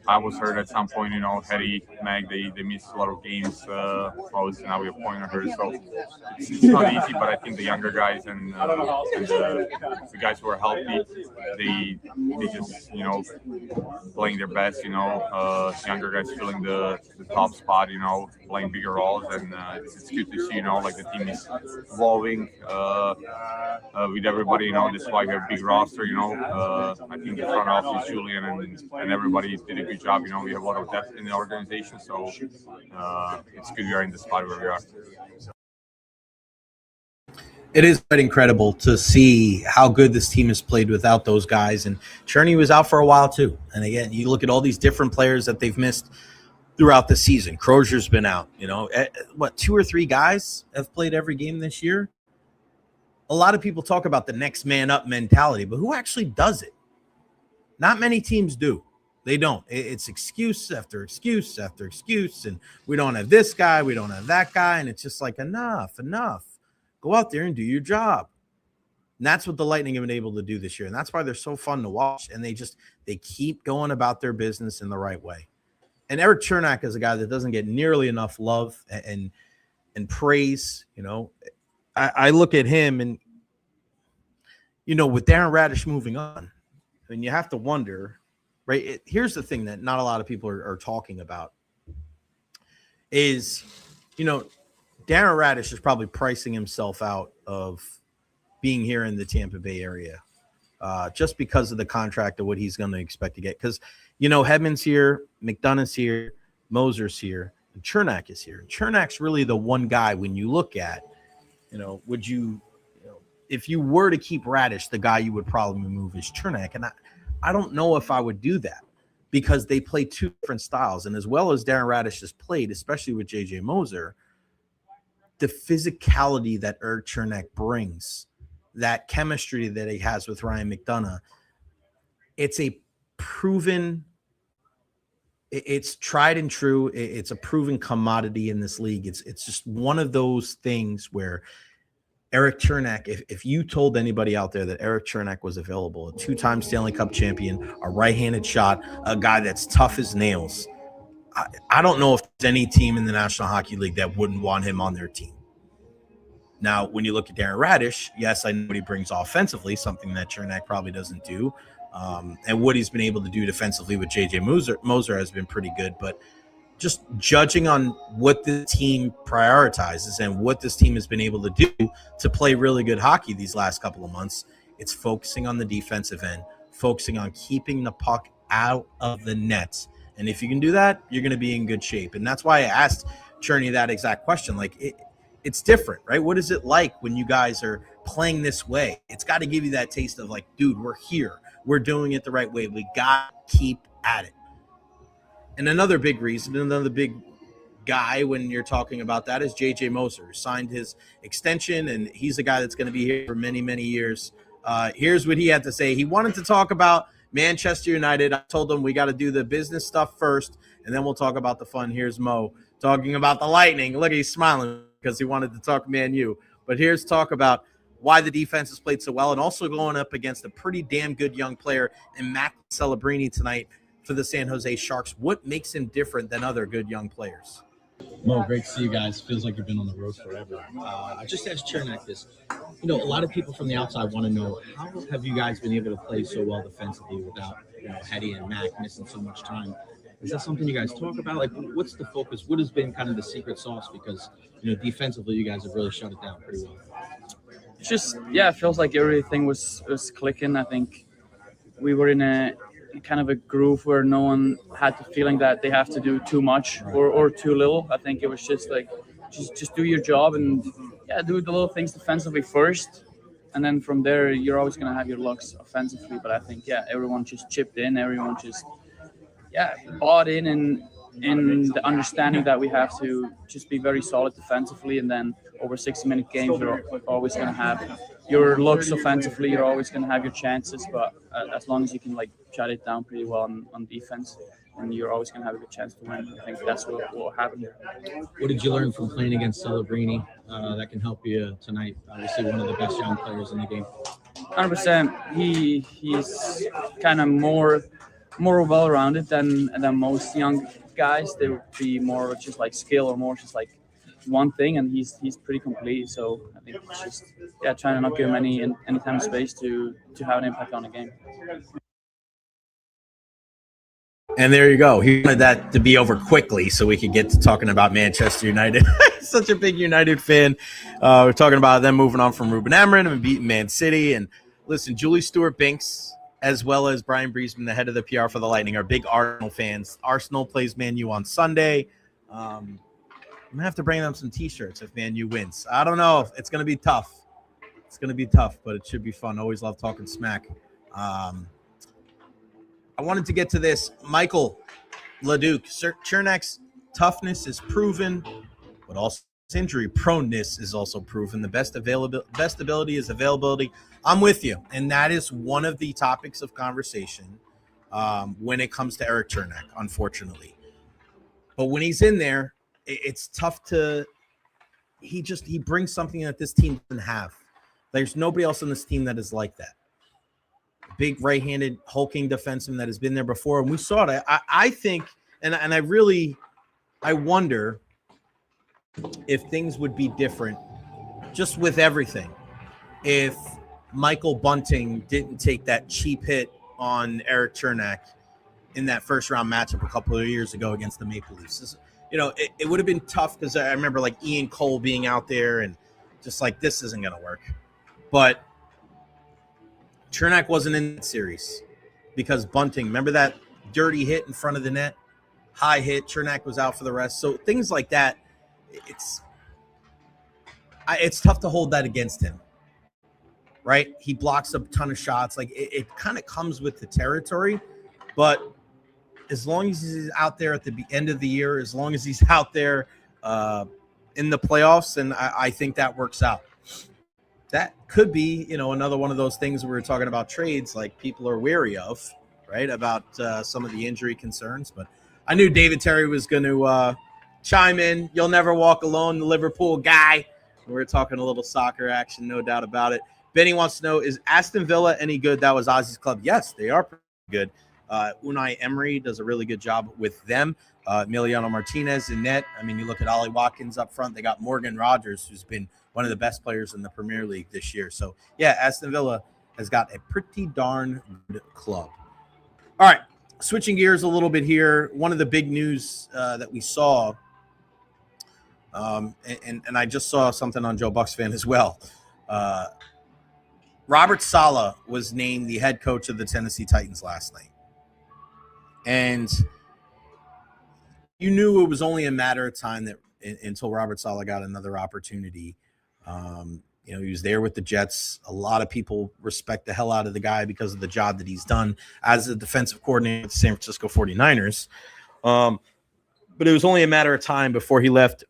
I was hurt at some point. Hetty, Mag, they missed a lot of games. Obviously now we have Pointer hurt, so it's not easy. But I think the younger guys and the guys who are healthy, they just playing their best. Younger guys filling the top spot. Playing bigger roles, and it's good to see. Like the team is evolving with everybody. That's why we have a big roster. I think the front office, Julian, and everybody did a good job. We have a lot of depth in the organization, so it's good we are in the spot where we are. It is quite incredible to see how good this team has played without those guys. And Cherney was out for a while too. And again, you look at all these different players that they've missed throughout the season. Crozier's been out. 2 or 3 guys have played every game this year. A lot of people talk about the next man up mentality, but who actually does it? Not many teams do. They don't. It's excuse after excuse after excuse, and we don't have this guy, we don't have that guy, and it's just like, enough. Go out there and do your job. And that's what the Lightning have been able to do this year, and that's why they're so fun to watch, and they keep going about their business in the right way. And Eric Chernak is a guy that doesn't get nearly enough love and praise. I look at him, and with Darren Radish moving on, I mean, you have to wonder. Right. Here's the thing that not a lot of people are talking about is, Darren Radish is probably pricing himself out of being here in the Tampa Bay area just because of the contract of what he's going to expect to get. Because, Hedman's here, McDonough's here, Moser's here, and Chernak is here. Chernak's really the one guy when you look at, would you, if you were to keep Radish, the guy you would probably move is Chernak. And I don't know if I would do that. because they play two different styles. And as well as Darren Radish has played, especially with J.J. Moser, the physicality that Eric Chernak brings, that chemistry that he has with Ryan McDonough, it's a proven, it's tried and true. It's a proven commodity in this league. It's just one of those things where Eric Chernak, if you told anybody out there that Eric Chernak was available, a two-time Stanley Cup champion, a right-handed shot, a guy that's tough as nails, I don't know if there's any team in the National Hockey League that wouldn't want him on their team. Now, when you look at Darren Radish, yes, I know what he brings offensively, something that Chernak probably doesn't do. And what he's been able to do defensively with J.J. Moser has been pretty good. But just judging on what the team prioritizes and what this team has been able to do to play really good hockey these last couple of months, it's focusing on the defensive end, focusing on keeping the puck out of the net. And if you can do that, you're going to be in good shape. And that's why I asked Cherney that exact question. Like, it's different, right? What is it like when you guys are playing this way? It's got to give you that taste of like, dude, we're here. We're doing it the right way. We got to keep at it. And another big reason, another big guy when you're talking about that is J.J. Moser, who signed his extension, and he's a guy that's going to be here for many, many years. Here's what he had to say. He wanted to talk about Manchester United. I told him we got to do the business stuff first, and then we'll talk about the fun. Here's Mo talking about the Lightning. Look, he's smiling because he wanted to talk Man U. But here's talk about why the defense has played so well, and also going up against a pretty damn good young player in Mac Celebrini tonight for the San Jose Sharks. What makes him different than other good young players? Mo, great to see you guys. Feels like you've been on the road forever. I just asked Chernak this. You know, a lot of people from the outside want to know, how have you guys been able to play so well defensively without, Hetty and Mac missing so much time? Is that something you guys talk about? Like, what's the focus? What has been kind of the secret sauce? Because, defensively, you guys have really shut it down pretty well. Just, it feels like everything was clicking. I think we were in a kind of a groove where no one had the feeling that they have to do too much or too little. I think it was just like, just do your job and do the little things defensively first. And then from there, you're always going to have your looks offensively. But I think, everyone just chipped in. Everyone just, bought in the understanding that we have to just be very solid defensively. And then over 60-minute games, you're always going to have your looks offensively. You're always going to have your chances. But as long as you can, shut it down pretty well on defense, and you're always going to have a good chance to win. I think that's what will happen here. What did you learn from playing against Celebrini that can help you tonight? Obviously, one of the best young players in the game. 100%. He's kind of more well-rounded than most young guys. They would be more just like skill or more just like one thing, and he's pretty complete. So I think it's just trying to not give him any time and space to have an impact on the game. And there you go. He wanted that to be over quickly so we could get to talking about Manchester United. Such a big United fan. We're talking about them moving on from Ruben Amorim and beating Man City. And listen, Julie Stewart-Binks, as well as Brian Breesman, the head of the PR for the Lightning, are big Arsenal fans. Arsenal plays Man U on Sunday. I'm going to have to bring them some T-shirts if Man U wins. I don't know. It's going to be tough. It's going to be tough, but it should be fun. Always love talking smack. I wanted to get to this. Michael Leduc, Chernak's toughness is proven, but also his injury proneness is also proven. The best ability is availability. I'm with you, and that is one of the topics of conversation when it comes to Eric Chernak, unfortunately. But when he's in there, it's tough to – he brings something that this team doesn't have. There's nobody else on this team that is like that. Big right-handed hulking defenseman that has been there before, and we saw it. I think, and I wonder if things would be different, just with everything, if Michael Bunting didn't take that cheap hit on Eric Chernak in that first-round matchup a couple of years ago against the Maple Leafs. It would have been tough because I remember Ian Cole being out there and just this isn't going to work, but Chernak wasn't in that series because Bunting, remember that dirty hit in front of the net? High hit, Chernak was out for the rest. So things like that, it's tough to hold that against him, right? He blocks a ton of shots. It kind of comes with the territory, but as long as he's out there at the end of the year, as long as he's out there in the playoffs, and I think that works out. That could be, another one of those things we were talking about trades, like people are wary of, right, about some of the injury concerns. But I knew David Terry was going to chime in. You'll never walk alone, the Liverpool guy. We're talking a little soccer action, no doubt about it. Benny wants to know, is Aston Villa any good? That was Ozzy's club. Yes, they are pretty good. Unai Emery does a really good job with them. Emiliano Martinez in net. I mean, you look at Ollie Watkins up front. They got Morgan Rogers, who's been one of the best players in the Premier League this year. So, yeah, Aston Villa has got a pretty darn good club. All right, switching gears a little bit here. One of the big news that we saw, and I just saw something on Joe Bucks fan as well. Robert Saleh was named the head coach of the Tennessee Titans last night. And you knew it was only a matter of time that until Robert Saleh got another opportunity. He was there with the Jets. A lot of people respect the hell out of the guy because of the job that he's done as a defensive coordinator with the San Francisco 49ers. But it was only a matter of time before he left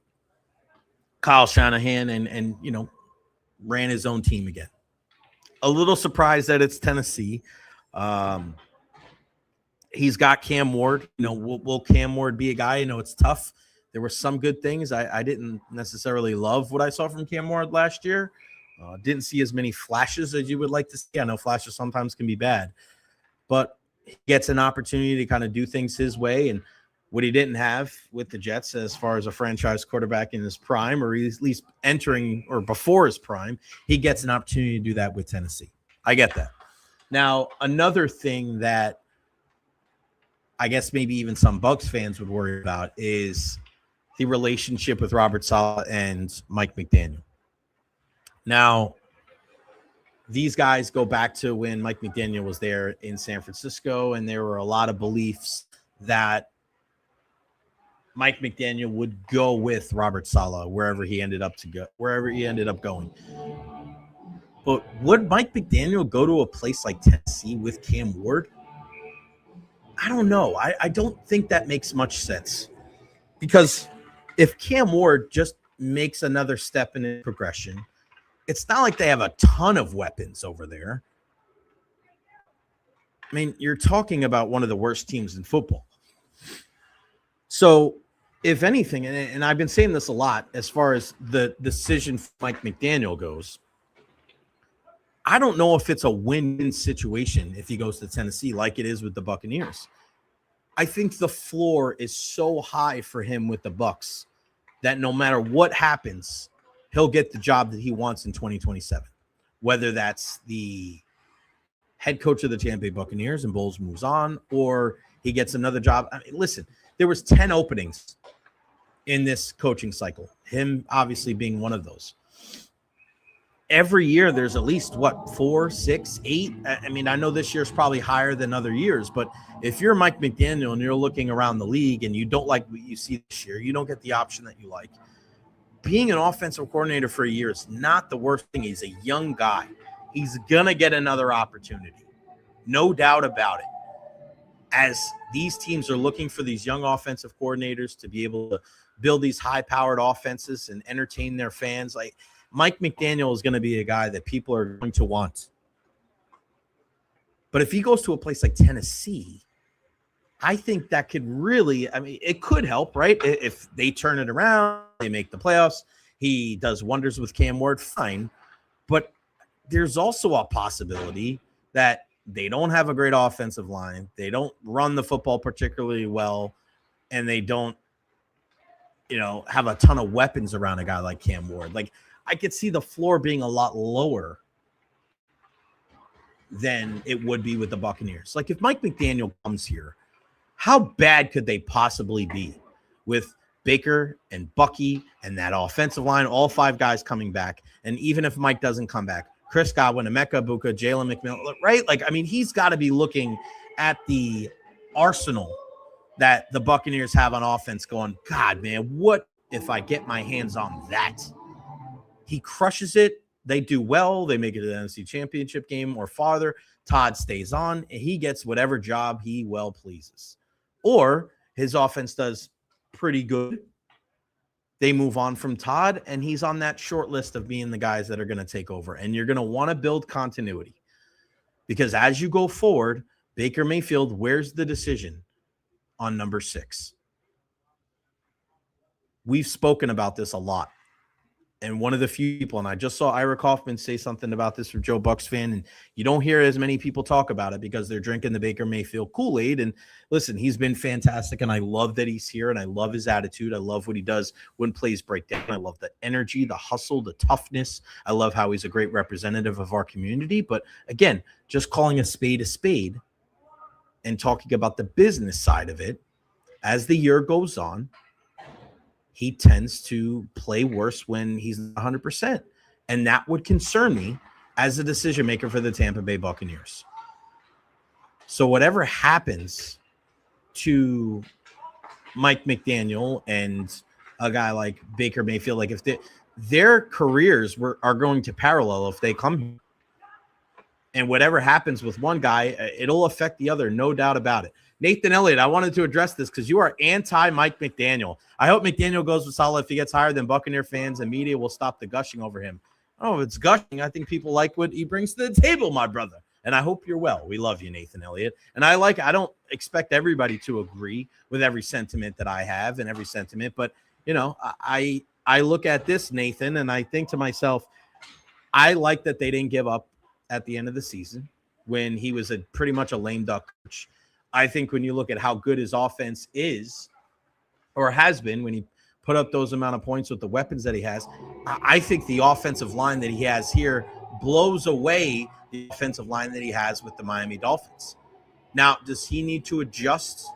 Kyle Shanahan and ran his own team again. A little surprised that it's Tennessee. He's got Cam Ward. Will Cam Ward be a guy? It's tough. There were some good things. I didn't necessarily love what I saw from Cam Ward last year. Didn't see as many flashes as you would like to see. I know flashes sometimes can be bad. But he gets an opportunity to kind of do things his way. And what he didn't have with the Jets as far as a franchise quarterback in his prime, or at least entering or before his prime, he gets an opportunity to do that with Tennessee. I get that. Now, another thing that I guess maybe even some Bucs fans would worry about is the relationship with Robert Saleh and Mike McDaniel. Now, these guys go back to when Mike McDaniel was there in San Francisco, and there were a lot of beliefs that Mike McDaniel would go with Robert Saleh wherever he ended up going. But would Mike McDaniel go to a place like Tennessee with Cam Ward? I don't know. I don't think that makes much sense, because if Cam Ward just makes another step in his progression, it's not like they have a ton of weapons over there. I mean, you're talking about one of the worst teams in football. So, if anything, and I've been saying this a lot as far as the decision for Mike McDaniel goes, I don't know if it's a win-win situation if he goes to Tennessee like it is with the Buccaneers. I think the floor is so high for him with the Bucs that no matter what happens, he'll get the job that he wants in 2027. Whether that's the head coach of the Tampa Bay Buccaneers and Bowles moves on, or he gets another job. I mean, listen, there was 10 openings in this coaching cycle, him obviously being one of those. Every year there's at least 4, 6, 8. I mean, I know this year's probably higher than other years, but if you're Mike McDaniel and you're looking around the league and you don't like what you see this year, you don't get the option that you like. Being an offensive coordinator for a year is not the worst thing. He's a young guy. He's going to get another opportunity. No doubt about it. As these teams are looking for these young offensive coordinators to be able to build these high-powered offenses and entertain their fans, like Mike McDaniel is going to be a guy that people are going to want. But if he goes to a place like Tennessee, I think that could really, it could help, right? If they turn it around, they make the playoffs, he does wonders with Cam Ward, fine. But there's also a possibility that they don't have a great offensive line, they don't run the football particularly well, and they don't, have a ton of weapons around a guy like Cam Ward. Like, I could see the floor being a lot lower than it would be with the Buccaneers. Like, if Mike McDaniel comes here, how bad could they possibly be with Baker and Bucky and that offensive line, all 5 guys coming back? And even if Mike doesn't come back, Chris Godwin, Emeka Buka, Jalen McMillan, right? Like, he's got to be looking at the arsenal that the Buccaneers have on offense going, God, man, what if I get my hands on that? He crushes it. They do well. They make it to the NFC Championship game or farther. Todd stays on, and he gets whatever job he well pleases. Or his offense does pretty good. They move on from Todd, and he's on that short list of being the guys that are going to take over. And you're going to want to build continuity because as you go forward, Baker Mayfield, where's the decision on number 6? We've spoken about this a lot. And one of the few people, and I just saw Ira Kaufman say something about this from Joe Buck's fan, and you don't hear as many people talk about it because they're drinking the Baker Mayfield Kool-Aid. And listen, he's been fantastic, and I love that he's here, and I love his attitude. I love what he does when plays break down. I love the energy, the hustle, the toughness. I love how he's a great representative of our community. But again, just calling a spade and talking about the business side of it, as the year goes on, he tends to play worse when he's 100%. And that would concern me as a decision maker for the Tampa Bay Buccaneers. So whatever happens to Mike McDaniel and a guy like Baker Mayfield, like if their careers are going to parallel if they come here. And whatever happens with one guy, it'll affect the other, no doubt about it. Nathan Elliott, I wanted to address this because you are anti-Mike McDaniel. I hope McDaniel goes with Saleh. If he gets hired, then Buccaneer fans and media will stop the gushing over him. Oh, it's gushing. I think people like what he brings to the table, my brother. And I hope you're well. We love you, Nathan Elliott. And I don't expect everybody to agree with every sentiment that I have and every sentiment. But, you know, I look at this, Nathan, and I think to myself, I like that they didn't give up at the end of the season when he was pretty much a lame duck coach. I think when you look at how good his offense is or has been when he put up those amount of points with the weapons that he has, I think the offensive line that he has here blows away the offensive line that he has with the Miami Dolphins. Now, does he need to adjust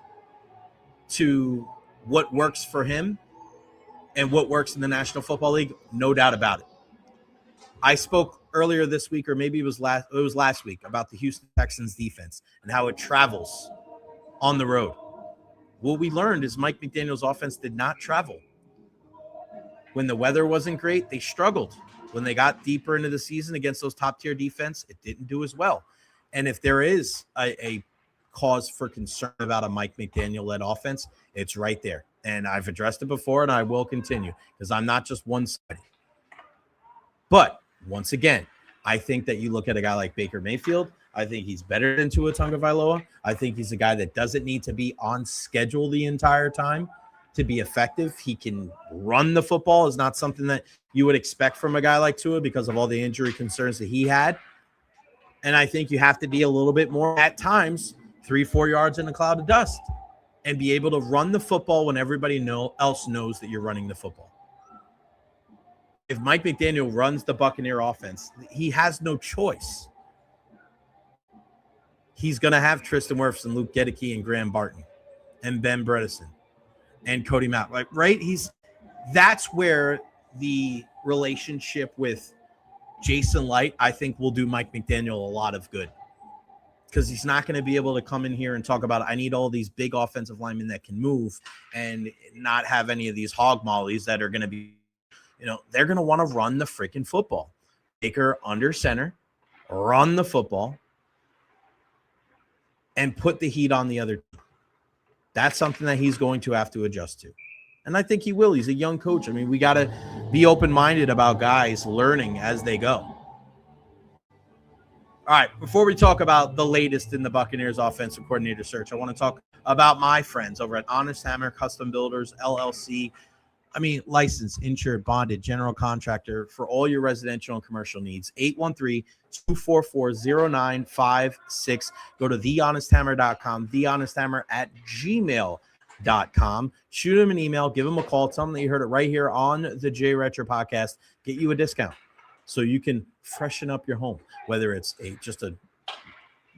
to what works for him and what works in the National Football League? No doubt about it. I spoke earlier this week, or maybe it was last week, about the Houston Texans defense and how it travels on the road. What we learned is Mike McDaniel's offense did not travel. When the weather wasn't great, they struggled. When they got deeper into the season against those top-tier defense, it didn't do as well. And if there is a cause for concern about a Mike McDaniel-led offense, it's right there. And I've addressed it before, and I will continue because I'm not just one-sided. But once again, I think that you look at a guy like Baker Mayfield, I think he's better than Tua Tagovailoa. I think he's a guy that doesn't need to be on schedule the entire time to be effective. He can run the football. Is not something that you would expect from a guy like Tua because of all the injury concerns that he had. And I think you have to be a little bit more at times 3-4 yards in a cloud of dust and be able to run the football when everybody else knows that you're running the football. If Mike McDaniel runs the Buccaneer offense, he has no choice. He's going to have Tristan Wirfs and Luke Gedeke and Graham Barton and Ben Bredesen and Cody Mapp. Like, right? That's where the relationship with Jason Light, I think, will do Mike McDaniel a lot of good. Because he's not going to be able to come in here and talk about, I need all these big offensive linemen that can move and not have any of these hog mollies that are going to be, they're going to want to run the freaking football. Baker under center, run the football, and put the heat on the other team. That's something that he's going to have to adjust to. And I think he will. He's a young coach. I mean, we got to be open-minded about guys learning as they go. All right, before we talk about the latest in the Buccaneers offensive coordinator search, I want to talk about my friends over at Honest Hammer Custom Builders, LLC. I mean, licensed, insured, bonded, general contractor for all your residential and commercial needs. 813-244-0956. Go to thehonesthammer.com, thehonesthammer@gmail.com. Shoot him an email, give him a call, tell him that you heard it right here on the Recher podcast. Get you a discount so you can freshen up your home, whether it's just a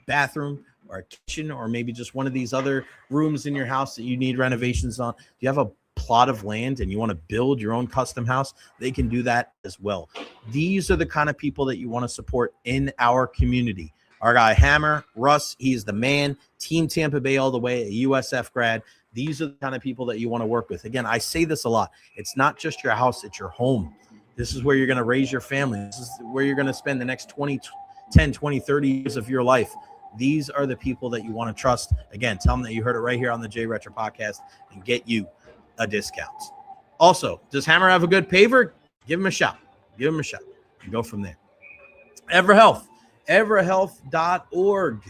bathroom or a kitchen or maybe just one of these other rooms in your house that you need renovations on. Do you have a plot of land and you want to build your own custom house? They can do that as well. These are the kind of people that you want to support in our community. Our guy Hammer, Russ, he is the man. Team Tampa Bay all the way, a USF grad. These are the kind of people that you want to work with. Again, I say this a lot. It's not just your house, it's your home. This is where you're going to raise your family. This is where you're going to spend the next 10, 20, 30 years of your life. These are the people that you want to trust. Again, tell them that you heard it right here on the Recher podcast and get you a discount. Also, does Hammer have a good paver? Give him a shot. Give him a shot. And go from there. EverHealth, everhealth.org.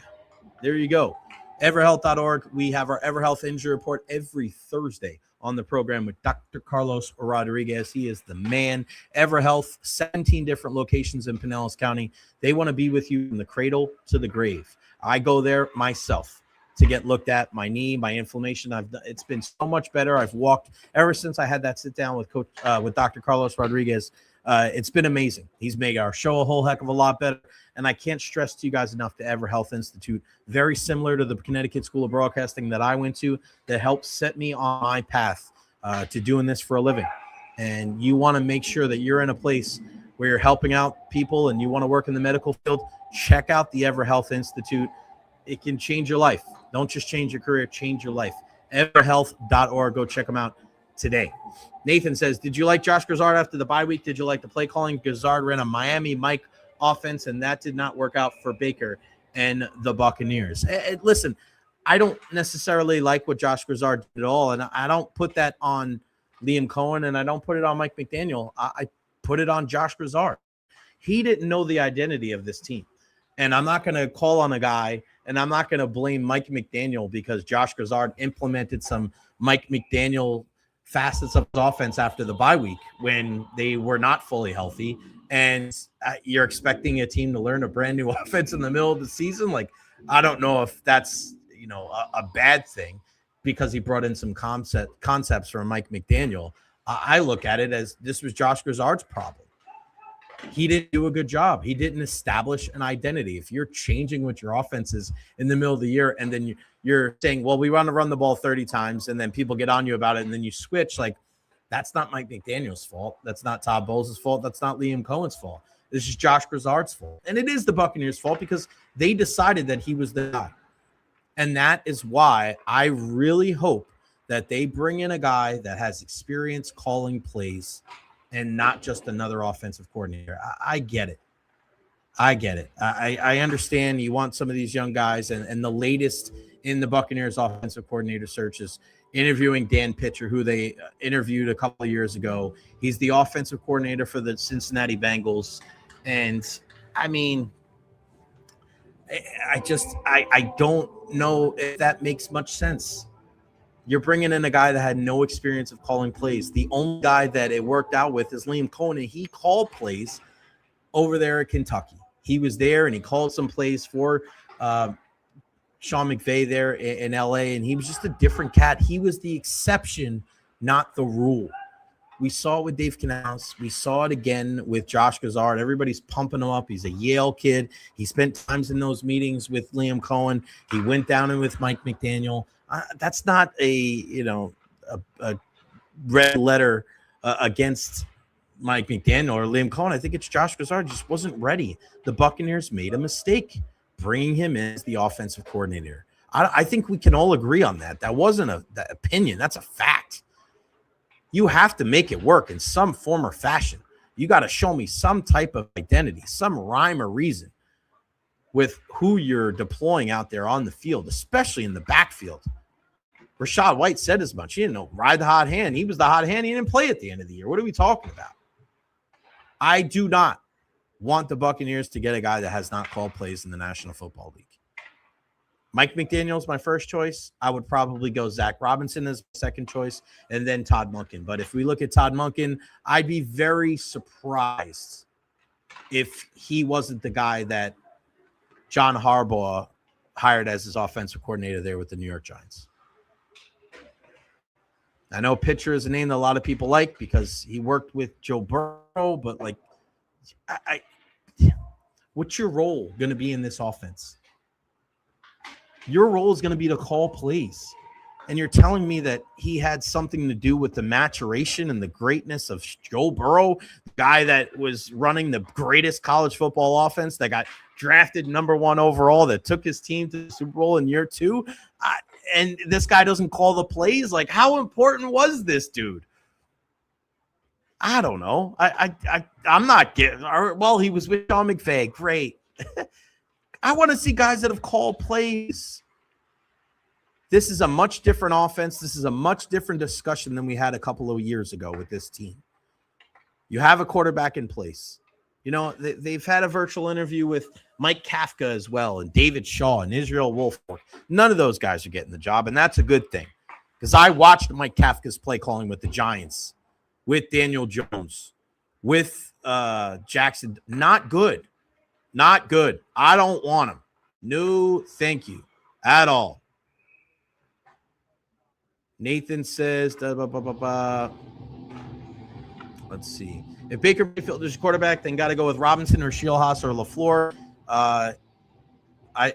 There you go. everhealth.org. We have our EverHealth injury report every Thursday on the program with Dr. Carlos Rodriguez. He is the man. EverHealth, 17 different locations in Pinellas County. They want to be with you from the cradle to the grave. I go there myself to get looked at. My knee, my inflammation. It's been so much better. I've walked ever since I had that sit down with with Dr. Carlos Rodriguez. It's been amazing. He's made our show a whole heck of a lot better. And I can't stress to you guys enough the EverHealth Institute, very similar to the Connecticut School of Broadcasting that I went to, that helped set me on my path to doing this for a living. And you want to make sure that you're in a place where you're helping out people and you want to work in the medical field, check out the EverHealth Institute. It can change your life. Don't just change your career, change your life. everhealth.org. Go check them out today. Nathan says, did you like Josh Grizzard after the bye week? Did you like the play calling? Grizzard ran a Miami Mike offense, and that did not work out for Baker and the Buccaneers. Listen, I don't necessarily like what Josh Grizzard did at all, and I don't put that on Liam Cohen, and I don't put it on Mike McDaniel. I put it on Josh Grizzard. He didn't know the identity of this team. And I'm not going to call on a guy, and I'm not going to blame Mike McDaniel because Josh Grizzard implemented some Mike McDaniel facets of his offense after the bye week when they were not fully healthy. And you're expecting a team to learn a brand new offense in the middle of the season. Like, I don't know if that's, a bad thing because he brought in some concepts from Mike McDaniel. I look at it as this was Josh Grizzard's problem. He didn't do a good job. He didn't establish an identity. If you're changing what your offense is in the middle of the year and then you're saying, well, we want to run the ball 30 times and then people get on you about it and then you switch, like, that's not Mike McDaniel's fault. That's not Todd Bowles' fault. That's not Liam Cohen's fault. This is Josh Grizzard's fault. And it is the Buccaneers' fault because they decided that he was the guy. And that is why I really hope that they bring in a guy that has experience calling plays and not just another offensive coordinator. I get it. I understand you want some of these young guys, and the latest in the Buccaneers offensive coordinator search is interviewing Dan Pitcher, who they interviewed a couple of years ago. He's the offensive coordinator for the Cincinnati Bengals. And I mean, I don't know if that makes much sense. You're bringing in a guy that had no experience of calling plays. The only guy that it worked out with is Liam Cohen, and he called plays over there at Kentucky. He was there, and he called some plays for Sean McVay there in L.A., and he was just a different cat. He was the exception, not the rule. We saw it with Dave Canales. We saw it again with Josh Grizzard. Everybody's pumping him up. He's a Yale kid. He spent times in those meetings with Liam Cohen. He went down in with Mike McDaniel. That's not a red letter against Mike McDaniel or Liam Cohen. I think it's Josh Grizzard just wasn't ready. The Buccaneers made a mistake bringing him in as the offensive coordinator. I think we can all agree on that. That wasn't that opinion. That's a fact. You have to make it work in some form or fashion. You got to show me some type of identity, some rhyme or reason with who you're deploying out there on the field, especially in the backfield. Rachaad White said as much. He didn't know, ride the hot hand. He was the hot hand. He didn't play at the end of the year. What are we talking about? I do not want the Buccaneers to get a guy that has not called plays in the National Football League. Mike McDaniel is my first choice. I would probably go Zach Robinson as second choice and then Todd Monken. But if we look at Todd Monken, I'd be very surprised if he wasn't the guy that John Harbaugh hired as his offensive coordinator there with the New York Giants. I know Pitcher is a name that a lot of people like because he worked with Joe Burrow, but like, what's your role going to be in this offense? Your role is going to be to call plays. And you're telling me that he had something to do with the maturation and the greatness of Joe Burrow, the guy that was running the greatest college football offense that got drafted #1 overall, that took his team to the Super Bowl in year 2. And this guy doesn't call the plays. Like, how important was this dude? I don't know. I'm not getting. Well, he was with Sean McVay. Great. I want to see guys that have called plays. This is a much different offense. This is a much different discussion than we had a couple of years ago with this team. You have a quarterback in place. You know, they've had a virtual interview with Mike Kafka as well, and David Shaw and Israel Wolford. None of those guys are getting the job, and that's a good thing. Because I watched Mike Kafka's play calling with the Giants, with Daniel Jones, with Jackson. Not good. Not good. I don't want him. No, thank you. At all. Nathan says, let's see. If Baker Mayfield is your quarterback, then got to go with Robinson or Shieldhouse or LaFleur.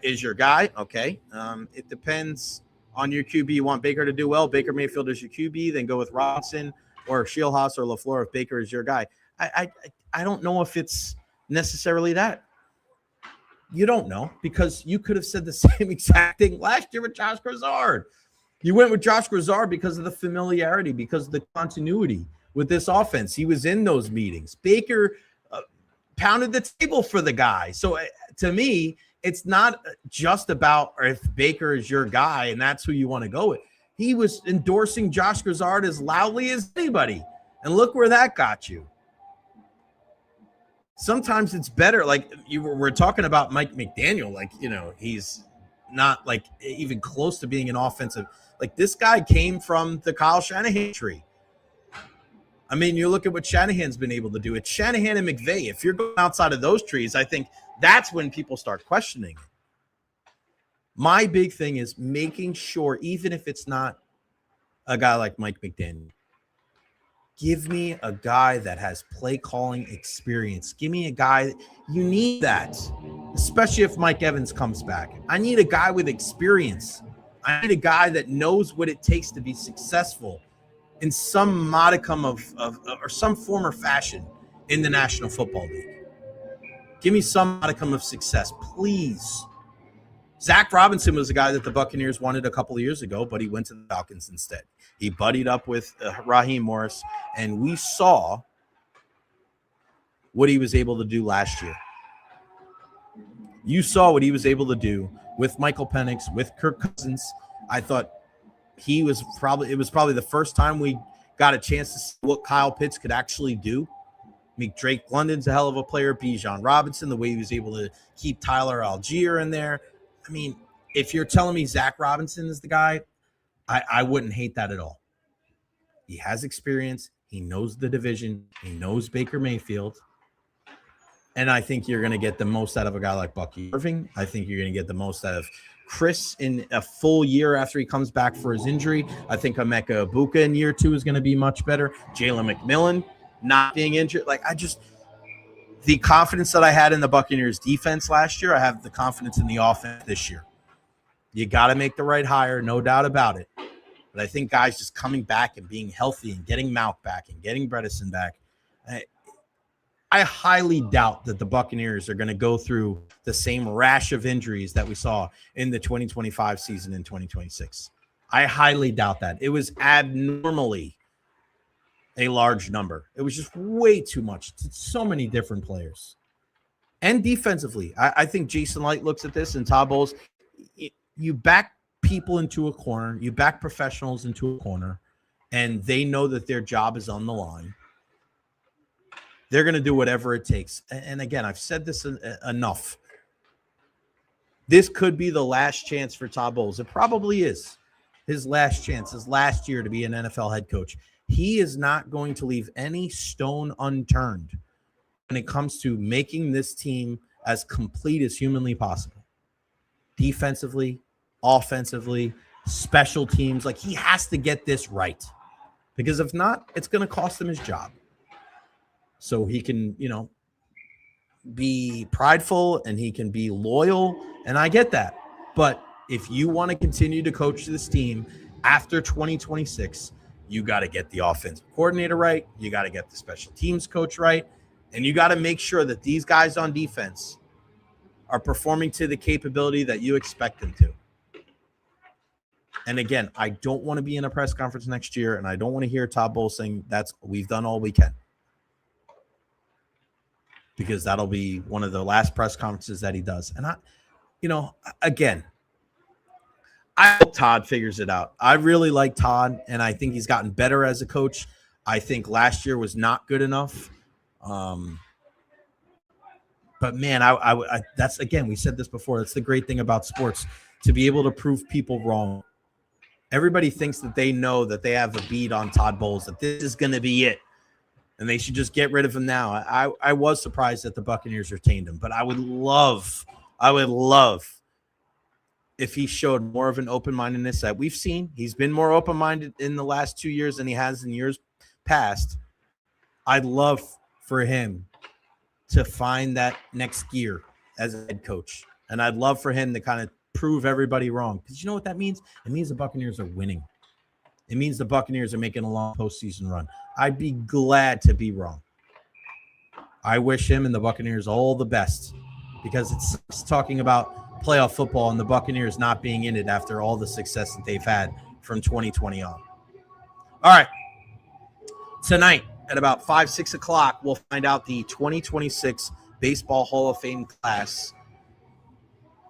Is your guy. Okay. It depends on your QB. You want Baker to do well. Baker Mayfield is your QB, then go with Robinson or Shieldhouse or LaFleur if Baker is your guy. I don't know if it's necessarily that. You don't know, because you could have said the same exact thing last year with Josh Grizzard. You went with Josh Grizzard because of the familiarity, because of the continuity with this offense. He was in those meetings. Baker pounded the table for the guy. So to me, it's not just about if Baker is your guy and that's who you want to go with. He was endorsing Josh Grizzard as loudly as anybody. And look where that got you. Sometimes it's better. Like we're talking about Mike McDaniel. Like, you know, he's not like even close to being an offensive. Like, this guy came from the Kyle Shanahan tree. I mean, you look at what Shanahan's been able to do. It's Shanahan and McVay. If you're going outside of those trees, I think that's when people start questioning it. My big thing is making sure, even if it's not a guy like Mike McDaniel, give me a guy that has play calling experience. Give me a guy. You need that, especially if Mike Evans comes back. I need a guy with experience. I need a guy that knows what it takes to be successful in some modicum of or some form or fashion in the National Football League. Give me some modicum of success, please. Zach Robinson was a guy that the Buccaneers wanted a couple of years ago, but he went to the Falcons instead. He buddied up with Raheem Morris, and we saw what he was able to do last year. You saw what he was able to do with Michael Penix, with Kirk Cousins. I thought it was probably the first time we got a chance to see what Kyle Pitts could actually do. I mean, Drake London's a hell of a player. Bijan Robinson, the way he was able to keep Tyler Algier in there. I mean, if you're telling me Zach Robinson is the guy, I wouldn't hate that at all. He has experience. He knows the division. He knows Baker Mayfield. And I think you're going to get the most out of a guy like Bucky Irving. I think you're going to get the most out of Chris in a full year after he comes back for his injury. I think Emeka Egbuka in year 2 is going to be much better. Jalen McMillan not being injured. The confidence that I had in the Buccaneers defense last year, I have the confidence in the offense this year. You got to make the right hire, no doubt about it. But I think guys just coming back and being healthy and getting Malk back and getting Bredesen back, I highly doubt that the Buccaneers are going to go through the same rash of injuries that we saw in the 2025 season in 2026. I highly doubt that. It was abnormally a large number. It was just way too much. So many different players. And defensively, I think Jason Light looks at this and Todd Bowles, you back people into a corner, you back professionals into a corner, and they know that their job is on the line. They're going to do whatever it takes. And again, I've said this enough. This could be the last chance for Todd Bowles. It probably is his last chance, his last year to be an NFL head coach. He is not going to leave any stone unturned when it comes to making this team as complete as humanly possible. Defensively, offensively, special teams. Like, he has to get this right. Because if not, it's going to cost him his job. So he can, be prideful and he can be loyal. And I get that. But if you want to continue to coach this team after 2026, you got to get the offensive coordinator right. You got to get the special teams coach right. And you got to make sure that these guys on defense are performing to the capability that you expect them to. And again, I don't want to be in a press conference next year, and I don't want to hear Todd Bowles saying we've done all we can. Because that'll be one of the last press conferences that he does. And again, I hope Todd figures it out. I really like Todd, and I think he's gotten better as a coach. I think last year was not good enough. But man, I that's, again, we said this before. That's the great thing about sports, to be able to prove people wrong. Everybody thinks that they know that they have a beat on Todd Bowles, that this is going to be it, and they should just get rid of him now. I was surprised that the Buccaneers retained him, but I would love if he showed more of an open-mindedness that we've seen. He's been more open-minded in the last 2 years than he has in years past. I'd love for him to find that next gear as a head coach. And I'd love for him to kind of prove everybody wrong. Because you know what that means? It means the Buccaneers are winning. It means the Buccaneers are making a long postseason run. I'd be glad to be wrong. I wish him and the Buccaneers all the best, because it's talking about playoff football and the Buccaneers not being in it after all the success that they've had from 2020 on. All right. Tonight at about 5, 6 o'clock, we'll find out the 2026 Baseball Hall of Fame class.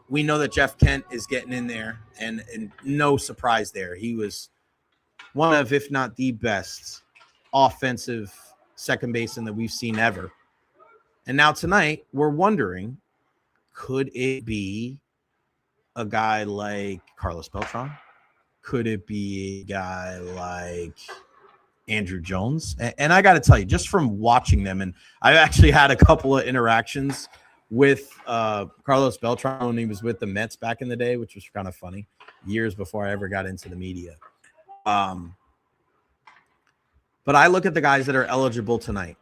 We know that Jeff Kent is getting in there, and no surprise there. He was one of, if not the best, offensive second baseman that we've seen ever. And now tonight, we're wondering, could it be a guy like Carlos Beltran? Could it be a guy like Andruw Jones? And I got to tell you, just from watching them, and I've actually had a couple of interactions with Carlos Beltran when he was with the Mets back in the day, which was kind of funny, years before I ever got into the media. But I look at the guys that are eligible tonight,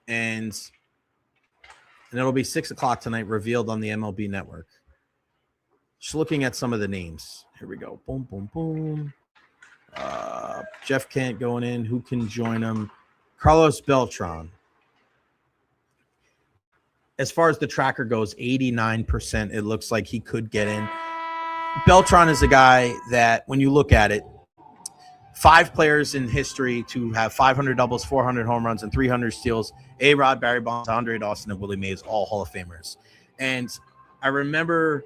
and it'll be 6 o'clock tonight, revealed on the MLB Network. Just looking at some of the names. Here we go. Boom, boom, boom. Jeff Kent going in. Who can join him? Carlos Beltran. As far as the tracker goes, 89%. It looks like he could get in. Beltran is a guy that, when you look at it, 5 players in history to have 500 doubles, 400 home runs, and 300 steals. A-Rod, Barry Bonds, Andre Dawson, and Willie Mays, all Hall of Famers. And I remember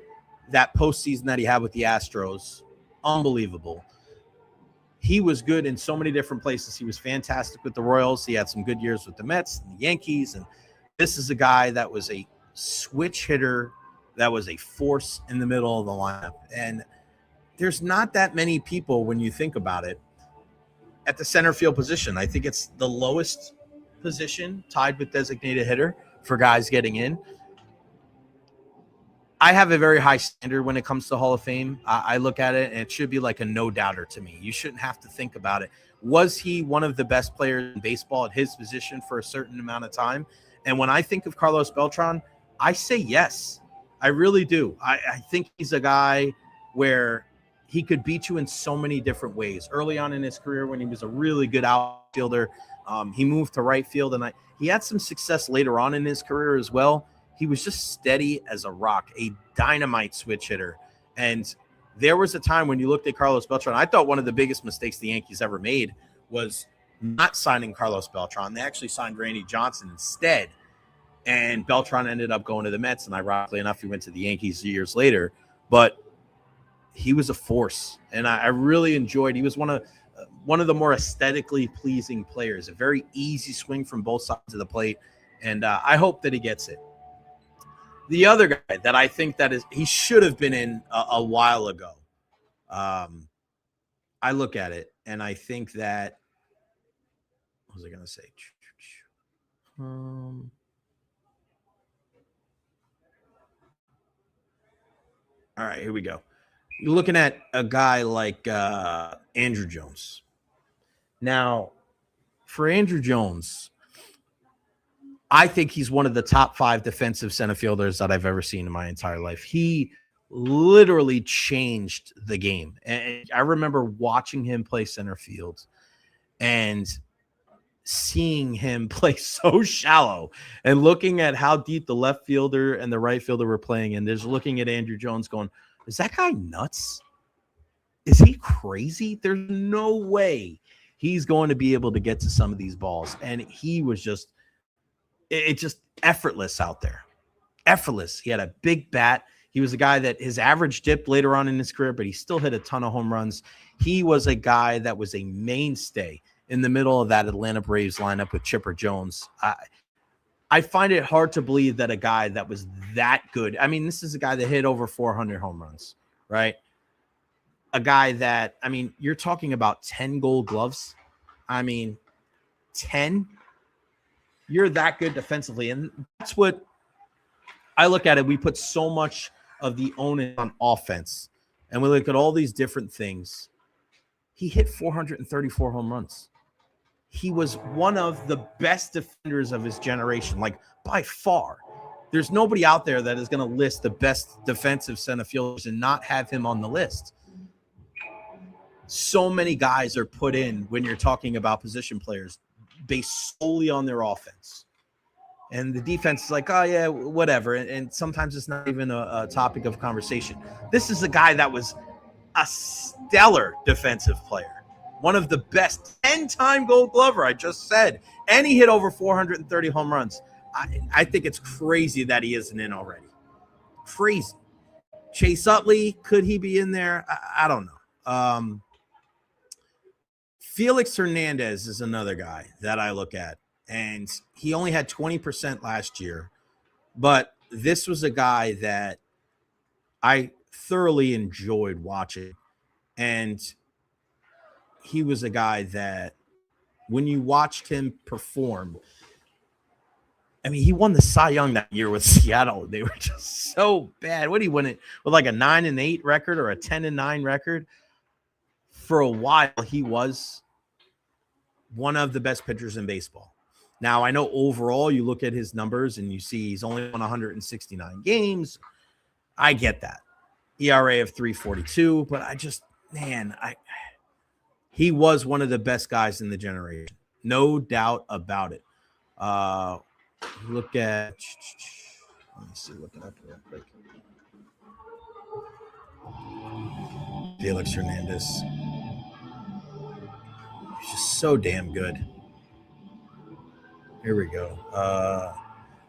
that postseason that he had with the Astros. Unbelievable. He was good in so many different places. He was fantastic with the Royals. He had some good years with the Mets and the Yankees. And this is a guy that was a switch hitter, that was a force in the middle of the lineup. And there's not that many people, when you think about it, at the center field position. I think it's the lowest position, tied with designated hitter, for guys getting in. I have a very high standard when it comes to Hall of Fame. I look at it, and it should be like a no-doubter to me. You shouldn't have to think about it. Was he one of the best players in baseball at his position for a certain amount of time? And when I think of Carlos Beltran, I say yes. I really do. I think he's a guy where he could beat you in so many different ways. Early on in his career, when he was a really good outfielder, he moved to right field, and he had some success later on in his career as well. He was just steady as a rock, a dynamite switch hitter. And there was a time when you looked at Carlos Beltran, I thought one of the biggest mistakes the Yankees ever made was not signing Carlos Beltran. They actually signed Randy Johnson instead. And Beltran ended up going to the Mets, and ironically enough, he went to the Yankees years later. But he was a force, and I really enjoyed. He was one of the more aesthetically pleasing players. A very easy swing from both sides of the plate, and I hope that he gets it. The other guy that I think he should have been in a while ago. I look at it, and I think that, what was I going to say? All right, here we go. You're looking at a guy like Andruw Jones. Now, for Andruw Jones, I think he's one of the top 5 defensive center fielders that I've ever seen in my entire life. He literally changed the game. And I remember watching him play center field and seeing him play so shallow and looking at how deep the left fielder and the right fielder were playing. And there's looking at Andruw Jones going, is that guy nuts? Is he crazy? There's no way he's going to be able to get to some of these balls. And he was just effortless out there. Effortless. He had a big bat. He was a guy that his average dipped later on in his career, but he still hit a ton of home runs. He was a guy that was a mainstay in the middle of that Atlanta Braves lineup with Chipper Jones. I find it hard to believe that a guy that was that good. I mean, this is a guy that hit over 400 home runs, right? A guy that, I mean, you're talking about 10 Gold Gloves. I mean, 10. You're that good defensively. And that's what I look at it. We put so much of the onus on offense, and we look at all these different things. He hit 434 home runs. He was one of the best defenders of his generation, like by far. There's nobody out there that is going to list the best defensive center fielders and not have him on the list. So many guys are put in when you're talking about position players based solely on their offense. And the defense is like, oh, yeah, whatever. And sometimes it's not even a topic of conversation. This is a guy that was a stellar defensive player. One of the best, 10-time Gold Glover, I just said. And he hit over 430 home runs. I think it's crazy that he isn't in already. Crazy. Chase Utley, could he be in there? I don't know. Felix Hernandez is another guy that I look at. And he only had 20% last year. But this was a guy that I thoroughly enjoyed watching. And he was a guy that when you watched him perform, I mean, he won the Cy Young that year with Seattle. They were just so bad. What did he win it with, like a 9-8 record or a 10-9 record? For a while, he was one of the best pitchers in baseball. Now, I know overall you look at his numbers and you see he's only won 169 games. I get that. ERA of 3.42, but he was one of the best guys in the generation. No doubt about it. Look at, let me see, look it up real quick. Felix Hernandez. He's just so damn good. Here we go.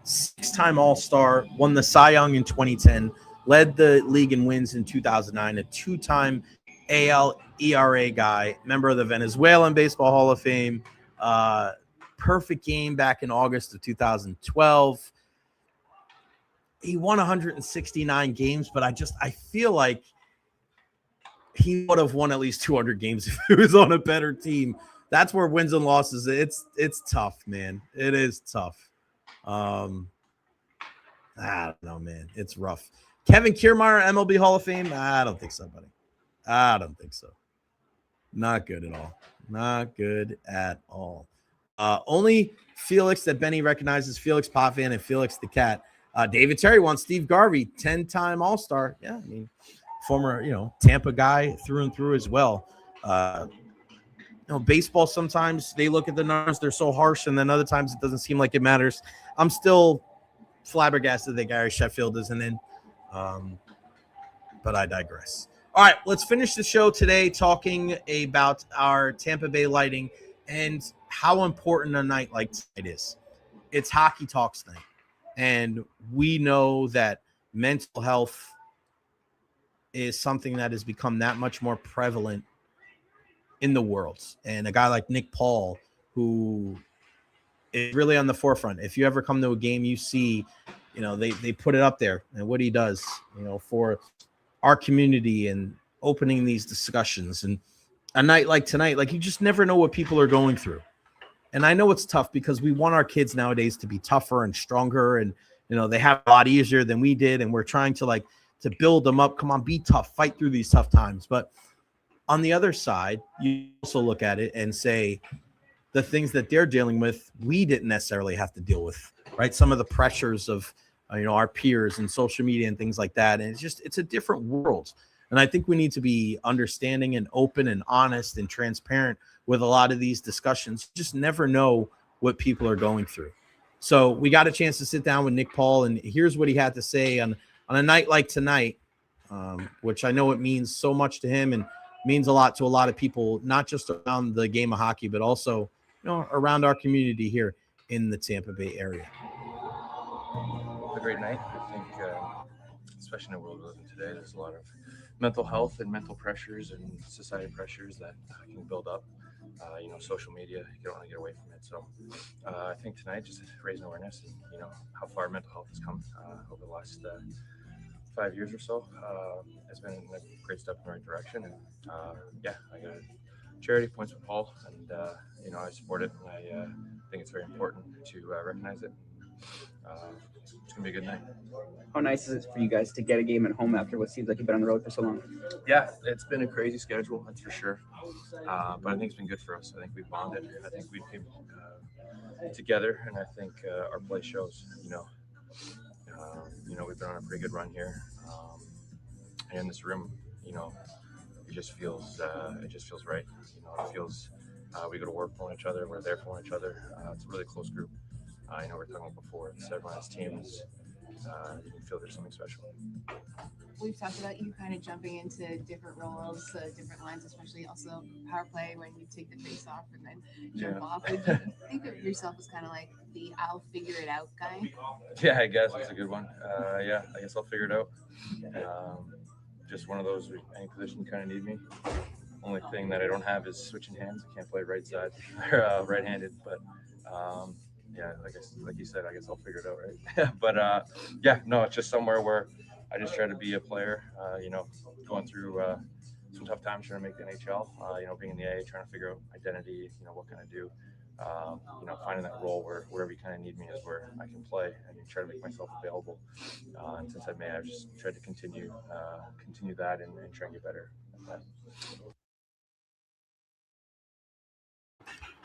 6-time All-Star, won the Cy Young in 2010, led the league in wins in 2009, a 2-time AL ERA guy, member of the Venezuelan Baseball Hall of Fame, perfect game back in August of 2012. He won 169 games, but I feel like he would have won at least 200 games if he was on a better team. That's where wins and losses. It's tough, man. It is tough. I don't know, man. It's rough. Kevin Kiermaier, MLB Hall of Fame. I don't think so, buddy. I don't think so. Not good at all. Not good at all. Only Felix that Benny recognizes, Felix Potvin and Felix the Cat. David Terry wants Steve Garvey, 10-time All-Star. Yeah, I mean, former, Tampa guy through and through as well. Baseball, sometimes they look at the numbers, they're so harsh, and then other times it doesn't seem like it matters. I'm still flabbergasted that Gary Sheffield isn't in, but I digress. All right, let's finish the show today talking about our Tampa Bay Lightning and how important a night like tonight is. It's Hockey Talks night, and we know that mental health is something that has become that much more prevalent in the world. And a guy like Nick Paul, who is really on the forefront. If you ever come to a game, you see, they put it up there and what he does, for our community and opening these discussions. And a night like tonight, like, you just never know what people are going through. And I know it's tough because we want our kids nowadays to be tougher and stronger. And, they have a lot easier than we did. And we're trying to build them up. Come on, be tough, fight through these tough times. But on the other side, you also look at it and say the things that they're dealing with, we didn't necessarily have to deal with, right? Some of the pressures of, our peers and social media and things like that. And it's a different world. And I think we need to be understanding and open and honest and transparent with a lot of these discussions. You just never know what people are going through. So we got a chance to sit down with Nick Paul, and here's what he had to say on a night like tonight, which I know it means so much to him and means a lot to a lot of people, not just around the game of hockey, but also, around our community here in the Tampa Bay area. A great night. I think, especially in the world we live in today, there's a lot of mental health and mental pressures and society pressures that can build up. Social media, you don't want to get away from it. So I think tonight, just raising awareness and, how far mental health has come over the last 5 years or so has been a great step in the right direction. And I got a charity, Points with Paul, and I support it. And I think it's very important to recognize it. It's gonna be a good night. How nice is it for you guys to get a game at home after what seems like you've been on the road for so long? Yeah, it's been a crazy schedule, that's for sure. But I think it's been good for us. I think we bonded. I think we came together, and I think our play shows. We've been on a pretty good run here, and in this room, it just feels right. It feels we go to work for each other. We're there for each other. It's a really close group. We're talking about before. It's everyone's teams. You can feel there's something special. We've talked about you kind of jumping into different roles, different lines, especially also power play when you take the face off and then jump off. Would you think of yourself as kind of like the I'll figure it out guy? Yeah, I guess that's a good one. I guess I'll figure it out. Just one of those, any position you kind of need me. Only thing that I don't have is switching hands. I can't play right side or right-handed, but like you said, I guess I'll figure it out, right? But it's just somewhere where I just try to be a player. Going through some tough times trying to make the NHL. Being in the A, trying to figure out identity. What can I do? Finding that role wherever you kind of need me is where I can play and try to make myself available. And since I may, I've just tried to continue that and try and get better at that.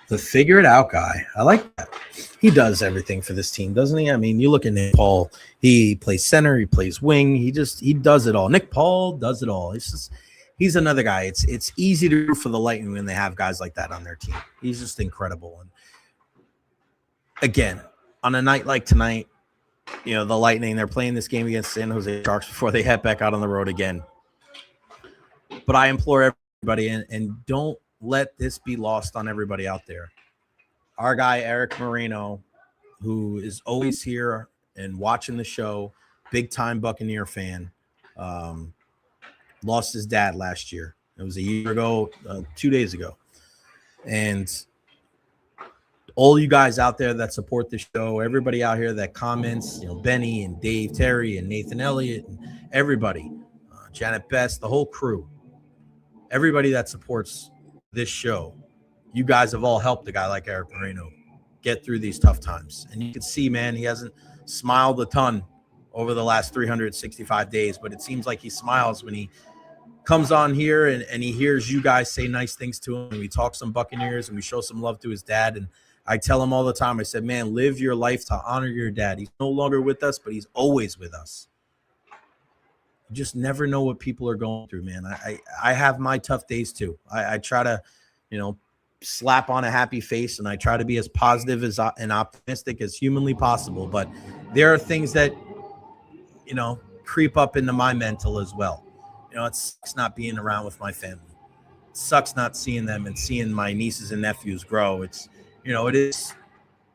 The figure it out guy. I like that. He does everything for this team, doesn't he? I mean, you look at Nick Paul. He plays center. He plays wing. He does it all. Nick Paul does it all. He's another guy. It's easy to root for the Lightning when they have guys like that on their team. He's just incredible. And again, on a night like tonight, the Lightning, they're playing this game against San Jose Sharks before they head back out on the road again. But I implore everybody, and don't let this be lost on everybody out there. Our guy, Eric Moreno, who is always here and watching the show, big-time Buccaneer fan, lost his dad last year. It was a year ago, 2 days ago. And all you guys out there that support the show, everybody out here that comments, Benny and Dave Terry and Nathan Elliott and everybody, Janet Best, the whole crew, everybody that supports this show, you guys have all helped a guy like Eric Moreno get through these tough times. And you can see, man, he hasn't smiled a ton over the last 365 days, but it seems like he smiles when he comes on here and he hears you guys say nice things to him, and we talk some Buccaneers and we show some love to his dad. And I tell him all the time, I said, man, live your life to honor your dad. He's no longer with us, but he's always with us. You just never know what people are going through, man. I have my tough days too. I try to, slap on a happy face, and I try to be as positive and optimistic as humanly possible. But there are things that, creep up into my mental as well. It sucks not being around with my family. It sucks not seeing them and seeing my nieces and nephews grow. It's, it is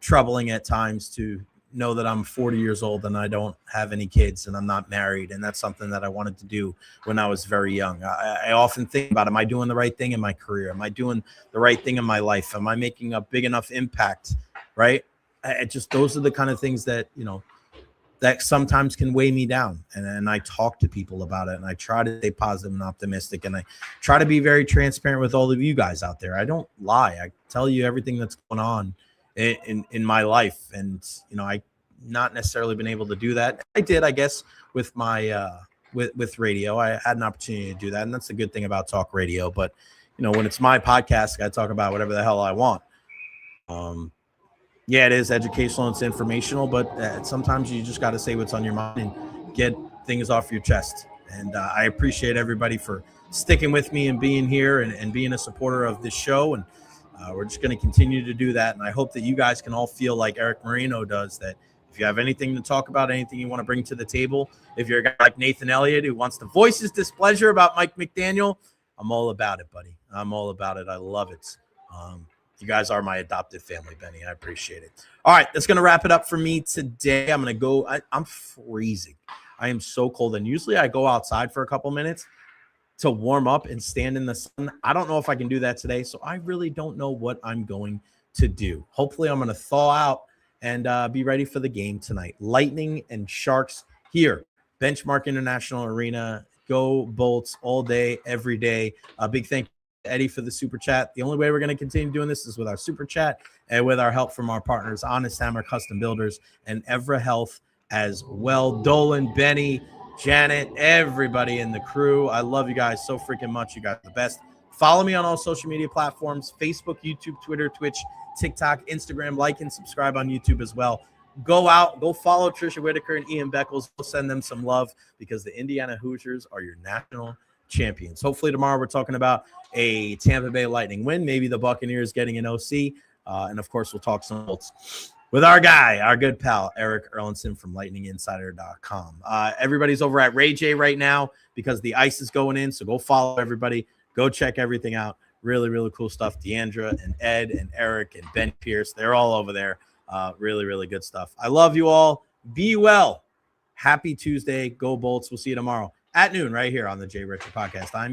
troubling at times to know that I'm 40 years old and I don't have any kids and I'm not married. And that's something that I wanted to do when I was very young. I often think about, am I doing the right thing in my career? Am I doing the right thing in my life? Am I making a big enough impact? Right. Those are the kind of things that, that sometimes can weigh me down. And I talk to people about it, and I try to stay positive and optimistic. And I try to be very transparent with all of you guys out there. I don't lie. I tell you everything that's going on in my life. And, I not necessarily been able to do that. I did, I guess, with my, with radio. I had an opportunity to do that. And that's the good thing about talk radio. But, when it's my podcast, I talk about whatever the hell I want. Yeah, it is educational. It's informational, but sometimes you just got to say what's on your mind and get things off your chest. And I appreciate everybody for sticking with me and being here and being a supporter of this show. And we're just going to continue to do that. And I hope that you guys can all feel like Eric Moreno does, that if you have anything to talk about, anything you want to bring to the table, if you're a guy like Nathan Elliott who wants to voice his displeasure about Mike McDaniel, I'm all about it, buddy. I'm all about it. I love it. You guys are my adopted family, Benny. I appreciate it. All right, that's going to wrap it up for me today. I'm going to go. I'm freezing. I am so cold. And usually I go outside for a couple minutes to warm up and stand in the sun. I don't know if I can do that today. So I really don't know what I'm going to do. Hopefully I'm going to thaw out and be ready for the game tonight. Lightning and Sharks here. Benchmark International Arena. Go Bolts all day, every day. A big thank you to Eddie for the super chat. The only way we're going to continue doing this is with our super chat and with our help from our partners, Honest Hammer Custom Builders and Evra Health as well. Dolan, Benny, Janet, everybody in the crew. I love you guys so freaking much. You guys are the best. Follow me on all social media platforms, Facebook, YouTube, Twitter, Twitch, TikTok, Instagram. Like and subscribe on YouTube as well. Go out, go follow Trisha Whitaker and Ian Beckles. We'll send them some love because the Indiana Hoosiers are your national champions. Hopefully tomorrow we're talking about a Tampa Bay Lightning win, maybe the Buccaneers getting an OC, and of course we'll talk some Bolts with our guy, our good pal, Eric Erlinson from lightninginsider.com. Everybody's over at Ray J right now because the ice is going in, so go follow everybody. Go check everything out. Really, really cool stuff. Deandra and Ed and Eric and Ben Pierce, they're all over there. Really, really good stuff. I love you all. Be well. Happy Tuesday. Go Bolts. We'll see you tomorrow at noon right here on the Jay Recher Podcast. I'm